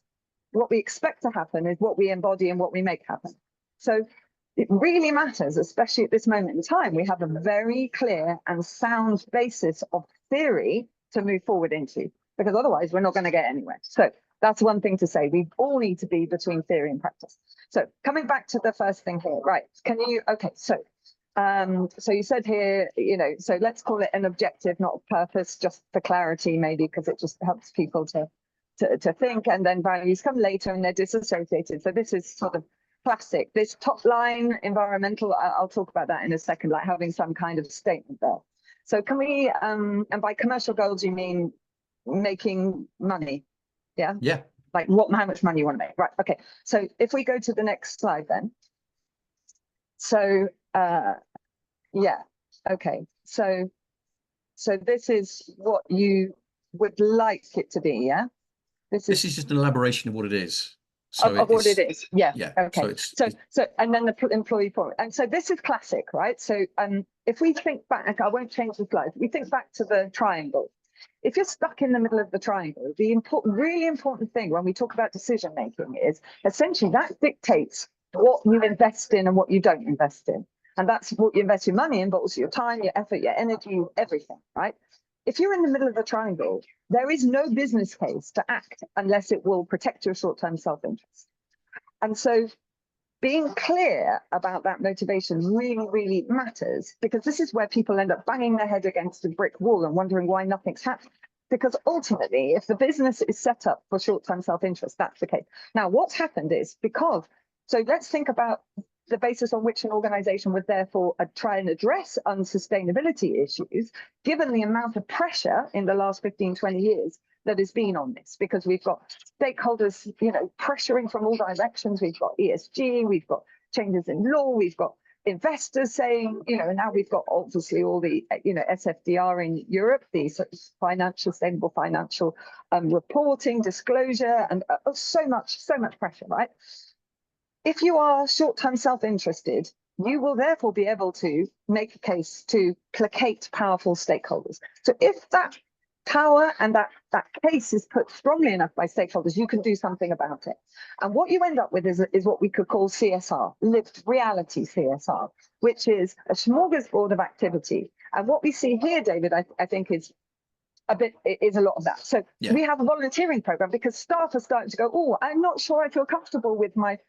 what we expect to happen is what we embody and what we make happen. So it really matters, especially at this moment in time. We have a very clear and sound basis of theory to move forward into, because otherwise we're not going to get anywhere. So that's one thing to say. We all need to be between theory and practice. So coming back to the first thing here, right? Can you, okay, so you said here, you know, so let's call it an objective, not a purpose, just for clarity, maybe, because it just helps people to think, and then values come later and they're disassociated. So this is sort of classic. This top line, environmental, I'll talk about that in a second, like having some kind of statement there. So can we, and by commercial goals, you mean making money? Yeah? Yeah. Like how much money you want to make, right? Okay, so if we go to the next slide then. So, yeah, okay. So this is what you would like it to be, yeah? This is just an elaboration of what it is. So of what it is, yeah. Okay. So and then the employee form, and so this is classic, right? So if we think back, I won't change the slide. We think back to the triangle. If you're stuck in the middle of the triangle, the really important thing when we talk about decision making is essentially that dictates what you invest in and what you don't invest in, and that's what you invest your money in, but also your time, your effort, your energy, everything, right? If you're in the middle of the triangle, there is no business case to act unless it will protect your short-term self-interest. And so being clear about that motivation really, really matters, because this is where people end up banging their head against a brick wall and wondering why nothing's happening. Because ultimately, if the business is set up for short-term self-interest, that's the case. Now, what's happened is so let's think about the basis on which an organization would therefore try and address unsustainability issues, given the amount of pressure in the last 15, 20 years that has been on this, because we've got stakeholders, you know, pressuring from all directions. We've got ESG, we've got changes in law, we've got investors saying, you know, and now we've got obviously all the, you know, SFDR in Europe, the sustainable financial reporting, disclosure, and so much pressure, right? If you are short-term self-interested, you will therefore be able to make a case to placate powerful stakeholders. So if that power and that case is put strongly enough by stakeholders, you can do something about it. And what you end up with is what we could call CSR, lived reality CSR, which is a smorgasbord of activity. And what we see here, David, I think is a lot of that. So yeah, we have a volunteering program because staff are starting to go, oh, I'm not sure I feel comfortable with my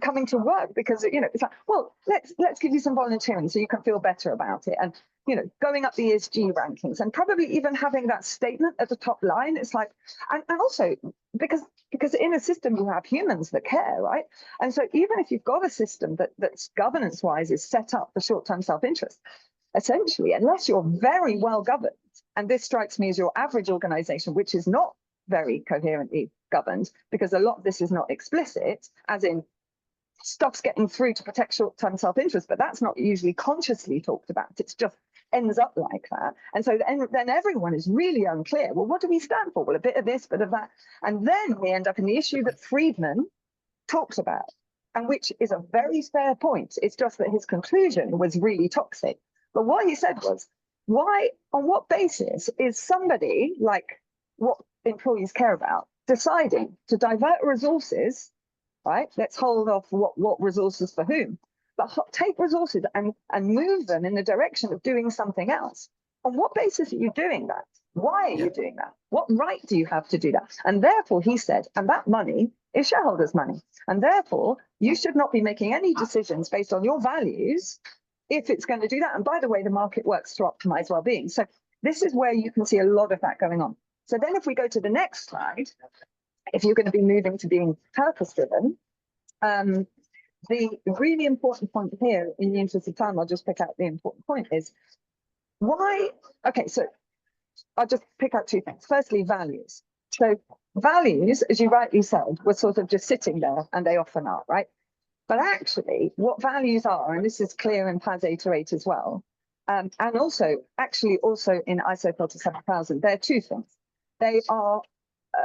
coming to work, because, you know, it's like, well, let's give you some volunteering so you can feel better about it. And, you know, going up the ESG rankings and probably even having that statement at the top line. It's like, and also because in a system you have humans that care, right? And so even if you've got a system that's governance wise is set up for short-term self-interest, essentially, unless you're very well governed, and this strikes me as your average organization, which is not very coherently governed, because a lot of this is not explicit, as in stuff's getting through to protect short-term self-interest, but that's not usually consciously talked about. It's just ends up like that. And so then everyone is really unclear. Well, what do we stand for? Well, a bit of this, bit of that. And then we end up in the issue that Friedman talks about, and which is a very fair point. It's just that his conclusion was really toxic. But what he said was, why, on what basis is somebody like what employees care about deciding to divert resources, right? Let's hold off what resources for whom, but take resources and move them in the direction of doing something else. On what basis are you doing that? Why are Yeah. you doing that? What right do you have to do that? And therefore, he said, and that money is shareholders' money. And therefore, you should not be making any decisions based on your values if it's going to do that. And by the way, the market works to optimize well-being. So this is where you can see a lot of that going on. So then if we go to the next slide, if you're going to be moving to being purpose-driven, the really important point here, in the interest of time, I'll just pick out the important point is why, okay, so I'll just pick out two things. Firstly, values. So values, as you rightly said, were sort of just sitting there, and they often are, right? But actually, what values are, and this is clear in PAS 808 as well, and also in ISO filter 7000, there are two things. They are,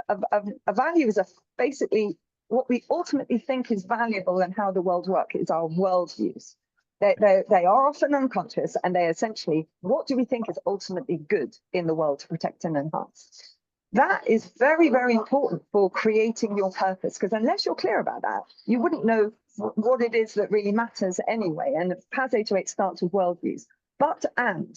a value is basically what we ultimately think is valuable and how the world works is our worldviews. They are often unconscious, and they essentially, what do we think is ultimately good in the world to protect and enhance? That is very, very important for creating your purpose, because unless you're clear about that, you wouldn't know what it is that really matters anyway. And PAS 808 starts with worldviews. And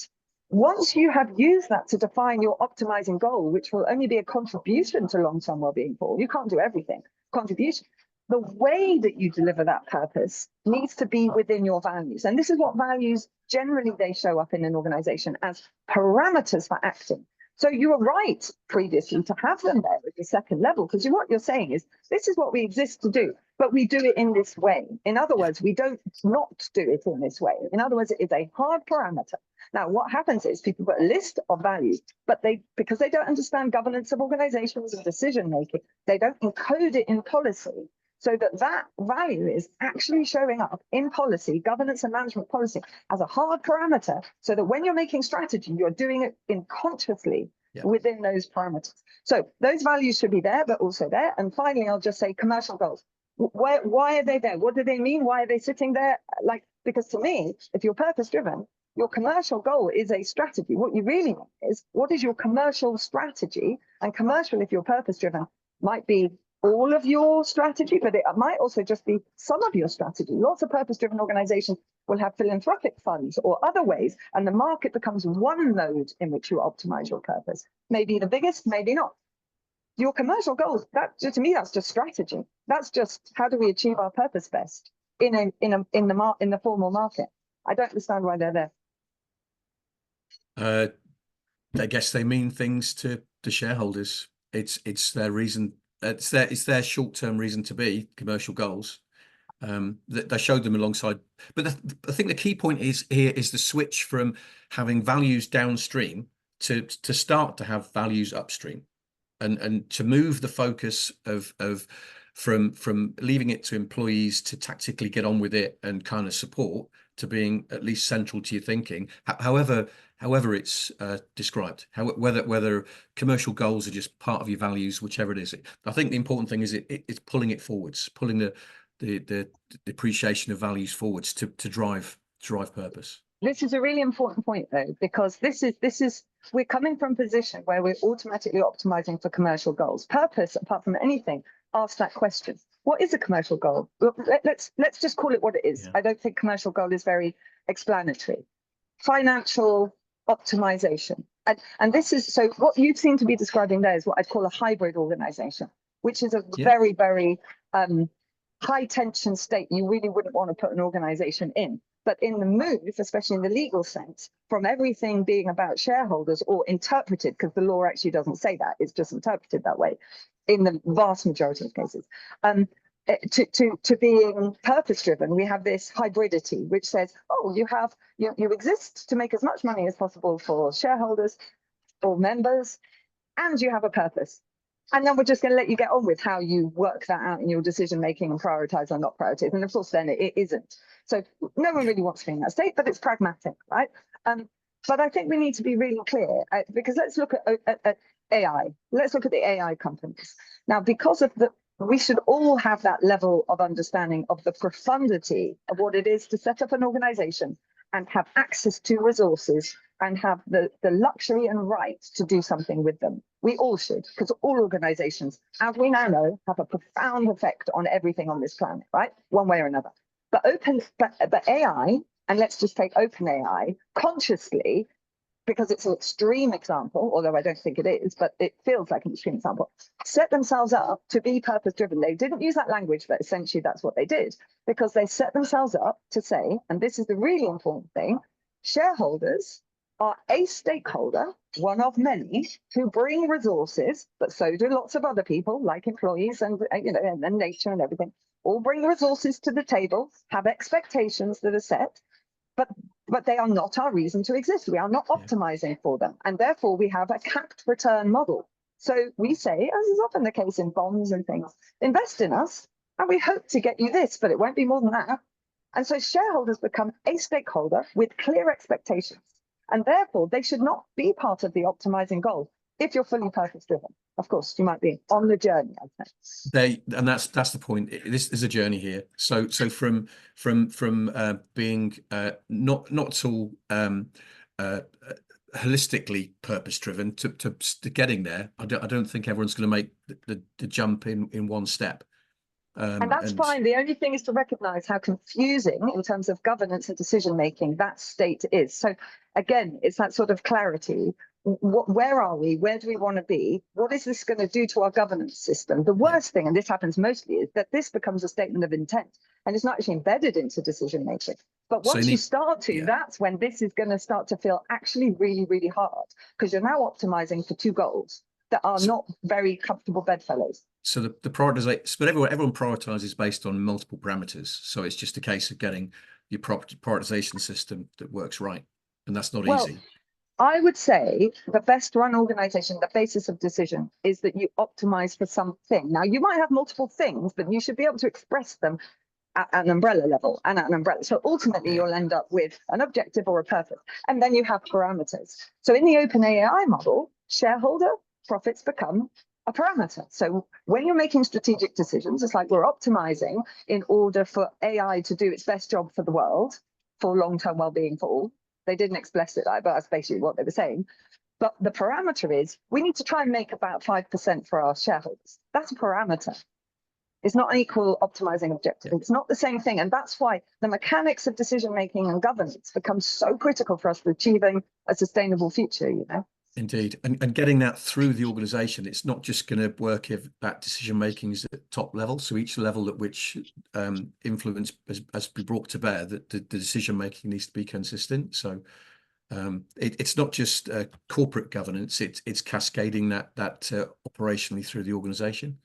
once you have used that to define your optimizing goal, which will only be a contribution to long-term well-being, you can't do everything, contribution. The way that you deliver that purpose needs to be within your values. And this is what values, generally, they show up in an organization as parameters for acting. So you were right previously to have them there at the second level, because what you're saying is, this is what we exist to do, but we do it in this way. In other words, we don't not do it in this way. In other words, it is a hard parameter. Now, what happens is people put a list of values, but because they don't understand governance of organizations and decision making, they don't encode it in policy, so that value is actually showing up in policy, governance and management policy, as a hard parameter, so that when you're making strategy, you're doing it consciously within those parameters. So those values should be there, but also there. And finally, I'll just say commercial goals. Why are they there? What do they mean? Why are they sitting there? Because to me, if you're purpose-driven, your commercial goal is a strategy. What you really want is, what is your commercial strategy? And commercial, if you're purpose-driven, might be all of your strategy, but it might also just be some of your strategy. Lots of purpose-driven organizations will have philanthropic funds or other ways, and the market becomes one node in which you optimize your purpose. Maybe the biggest, maybe not. Your commercial goals, to me, that's just strategy. That's just, how do we achieve our purpose best in the formal market? I don't understand why they're there. I guess they mean things to shareholders. It's their reason. It's their short-term reason to be commercial goals. They showed them alongside. But I think the key point is the switch from having values downstream to start to have values upstream, and to move the focus from leaving it to employees to tactically get on with it and kind of support, to being at least central to your thinking, however it's described, whether commercial goals are just part of your values, whichever it is. I think the important thing is it's pulling it forwards, pulling the appreciation of values forwards to drive purpose. This is a really important point, though, because we're coming from a position where we're automatically optimizing for commercial goals. Purpose, apart from anything, asks that question. What is a commercial goal? Well, let's just call it what it is. Yeah. I don't think commercial goal is very explanatory. Financial optimization. And this is, so what you seem to be describing there is what I'd call a hybrid organization, which is a very, very high tension state you really wouldn't want to put an organization in. But in the move, especially in the legal sense, from everything being about shareholders, or interpreted, because the law actually doesn't say that, it's just interpreted that way in the vast majority of cases, to being purpose-driven, we have this hybridity, which says, oh, you exist to make as much money as possible for shareholders or members, and you have a purpose. And then we're just going to let you get on with how you work that out in your decision making and prioritize or not prioritize. And of course, then it isn't. So no one really wants to be in that state, but it's pragmatic, right? But I think we need to be really clear, because let's look at AI. Let's look at the AI companies. Now, because of we should all have that level of understanding of the profundity of what it is to set up an organization and have access to resources and have the luxury and right to do something with them. We all should, because all organizations, as we now know, have a profound effect on everything on this planet, right? One way or another. But AI, and let's just take OpenAI, consciously because it's an extreme example, although I don't think it is, but it feels like an extreme example, set themselves up to be purpose-driven. They didn't use that language, but essentially that's what they did, because they set themselves up to say, and this is the really important thing, shareholders are a stakeholder, one of many, who bring resources, but so do lots of other people, like employees and and nature and everything, all bring resources to the table, have expectations that are set, but they are not our reason to exist. We are not optimizing for them. And therefore, we have a capped return model. So we say, as is often the case in bonds and things, invest in us, and we hope to get you this, but it won't be more than that. And so shareholders become a stakeholder with clear expectations. And therefore, they should not be part of the optimizing goal if you're fully purpose-driven. Of course, you might be on the journey, I'd say. And that's the point. This is a journey here. So from being not at all holistically purpose-driven to getting there. I don't think everyone's going to make the jump in one step. And that's fine. The only thing is to recognize how confusing in terms of governance and decision making that state is. So again, it's that sort of clarity. Where are we? Where do we want to be? What is this going to do to our governance system? The worst thing, and this happens mostly, is that this becomes a statement of intent and it's not actually embedded into decision making. But once you start to, that's when this is going to start to feel actually really, really hard, because you're now optimizing for two goals that are not very comfortable bedfellows. So the prioritization, but everyone prioritizes based on multiple parameters. So it's just a case of getting your prioritization system that works right, and that's not easy. I would say the best run organization, the basis of decision is that you optimize for something. Now, you might have multiple things, but you should be able to express them at an umbrella level and at an umbrella. So ultimately, you'll end up with an objective or a purpose, and then you have parameters. So in the open AI model, shareholder profits become a parameter. So when you're making strategic decisions, it's like we're optimizing in order for AI to do its best job for the world, for long-term well-being for all. They didn't express it, but that's basically what they were saying. But the parameter is we need to try and make about 5% for our shareholders. That's a parameter. It's not an equal optimizing objective. It's not the same thing. And that's why the mechanics of decision making and governance become so critical for us for achieving a sustainable future, Indeed. And getting that through the organization, it's not just going to work if that decision making is at top level. So each level at which influence has been brought to bear, that the decision making needs to be consistent. So it's not just corporate governance, it's cascading that operationally through the organization.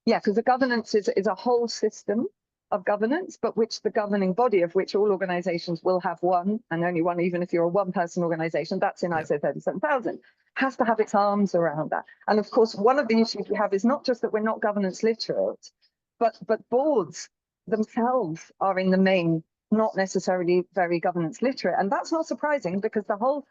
Yeah, because the governance is a whole system of governance, but which the governing body of which all organizations will have one and only one, even if you're a one-person organization, that's in ISO 37000, has to have its arms around that. And of course, one of the issues we have is not just that we're not governance literate, but boards themselves are in the main not necessarily very governance literate. And that's not surprising, because the whole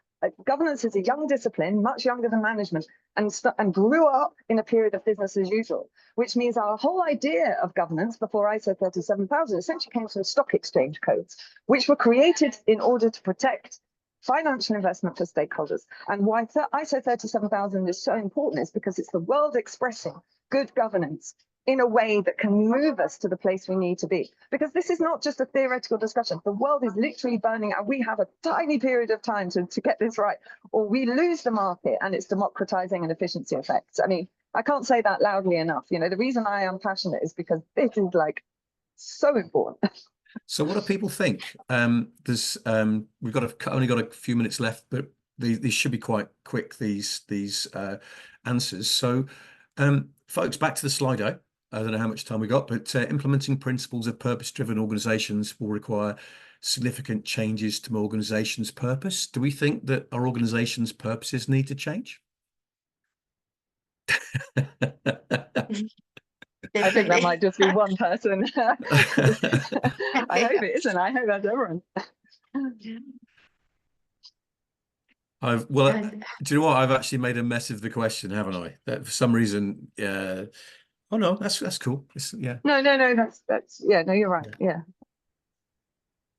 governance is a young discipline, much younger than management, and grew up in a period of business as usual, which means our whole idea of governance before ISO 37000 essentially came from stock exchange codes, which were created in order to protect financial investment for stakeholders. And why ISO 37000 is so important is because it's the world expressing good governance in a way that can move us to the place we need to be. Because this is not just a theoretical discussion. The world is literally burning out. We have a tiny period of time to get this right, or we lose the market and its democratizing and efficiency effects. I mean, I can't say that loudly enough. The reason I am passionate is because this is like so important. So what do people think? We've only got a few minutes left, but these should be quite quick, these answers. So folks, back to the Slido. I don't know how much time we got, but implementing principles of purpose-driven organizations will require significant changes to my organization's purpose. Do we think that our organization's purposes need to change? I think that might just be one person. I hope it isn't. I hope that's everyone. Do you know what? I've actually made a mess of the question, haven't I? That for some reason, oh no, that's cool. No, that's no, you're right. Yeah.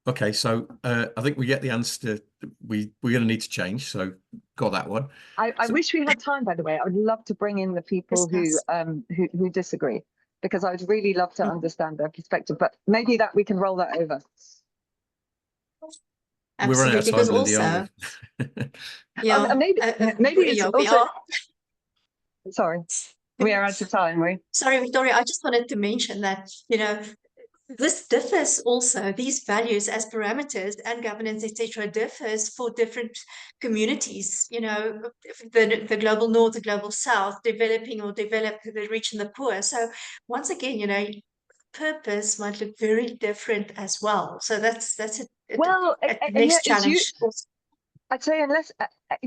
Okay, so I think we get the answer. We're going to need to change. So got that one. I wish we had time. By the way, I would love to bring in the people who disagree, because I would really love to understand their perspective. But maybe that we can roll that over. We're running out of Absolutely. time, Because Lindy, also, aren't we? yeah, maybe it's yeah, we also, are. sorry, we are out of time, we. Sorry, Victoria, I just wanted to mention that, this differs also, these values as parameters and governance, etc., differs for different communities, the global north, the global south, developing or developed, the rich and the poor. So once again, purpose might look very different as well. So that's Well, a yeah, next challenge. I'd say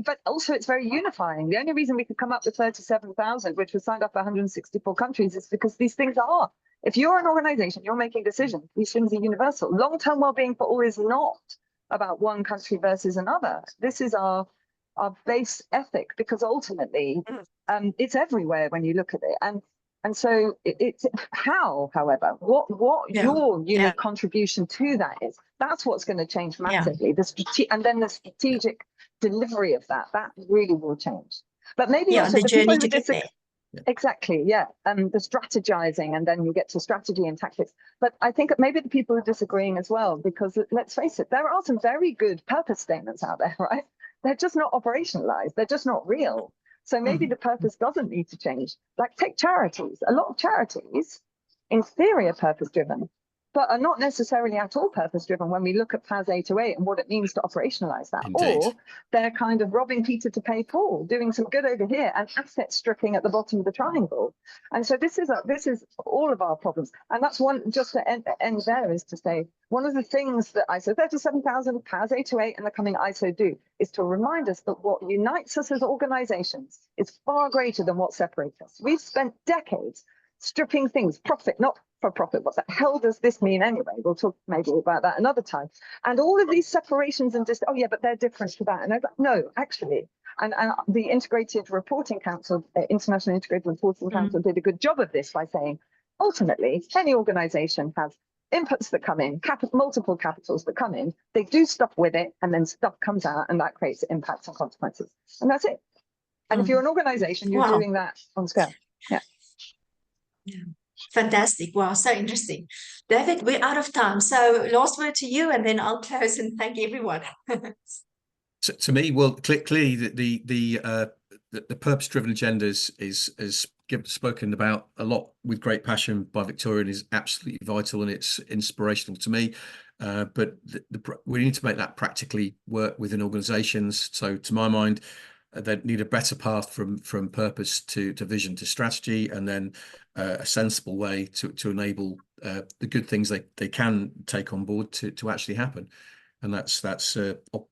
but also it's very unifying. The only reason we could come up with 37,000, which was signed up by 164 countries, is because these things are. If you're an organization, you're making decisions, these things are universal. Long-term well-being for all is not about one country versus another. This is our base ethic, because ultimately it's everywhere when you look at it. And so it's how, however, what your unique contribution to that is, that's what's going to change massively. And then the strategic delivery of that really will change. But maybe also the journey to get there. Exactly, yeah. The strategizing, and then you get to strategy and tactics. But I think maybe the people are disagreeing as well, because let's face it, there are some very good purpose statements out there, right? They're just not operationalized. They're just not real. So maybe the purpose doesn't need to change. Like, take charities. A lot of charities, in theory, are purpose-driven, but are not necessarily at all purpose-driven when we look at PAS 808 and what it means to operationalize that. Indeed. Or they're kind of robbing Peter to pay Paul, doing some good over here and asset stripping at the bottom of the triangle. And so this is all of our problems. And that's one, just to end there, is to say, one of the things that ISO 37000, PAS 808, and the coming ISO do is to remind us that what unites us as organizations is far greater than what separates us. We've spent decades stripping things, profit, not for profit. What the hell does this mean anyway? We'll talk maybe about that another time. And all of these separations and just, oh yeah, but they're different to that. And I like, no, actually. And the Integrated Reporting Council, International Integrated Reporting Council, did a good job of this by saying, ultimately, any organization has inputs that come in, multiple capitals that come in, they do stuff with it, and then stuff comes out, and that creates impacts and consequences. And that's it. And if you're an organization, you're doing that on scale. Yeah. Fantastic. Wow, so interesting. David, we're out of time. So last word to you, and then I'll close and thank everyone. To me, well, clearly the purpose-driven agenda is spoken about a lot with great passion by Victoria, and is absolutely vital, and it's inspirational to me. But we need to make that practically work within organizations. So to my mind, they need a better path from purpose to vision to strategy, and then a sensible way to enable the good things they can take on board to actually happen. And that's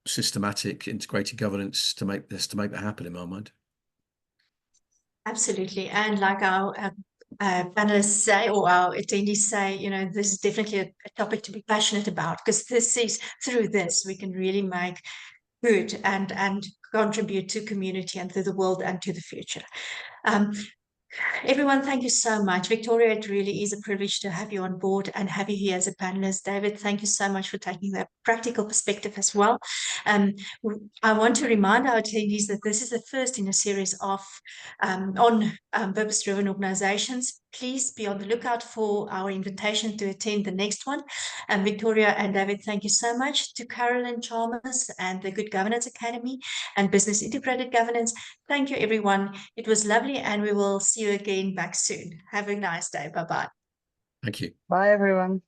systematic integrated governance to make that happen, in my mind. Absolutely. And like our panelists say, or our attendees say, this is definitely a topic to be passionate about, because through this we can really make good and contribute to community and to the world and to the future. Everyone, thank you so much. Victoria, it really is a privilege to have you on board and have you here as a panelist. David, thank you so much for taking that practical perspective as well. I want to remind our attendees that this is the first in a series of on purpose-driven organizations. Please be on the lookout for our invitation to attend the next one. And Victoria and David, thank you so much. To Carolyn Chalmers and the Good Governance Academy and Business Integrated Governance, thank you, everyone. It was lovely, and we will see you again back soon. Have a nice day. Bye-bye. Thank you. Bye, everyone.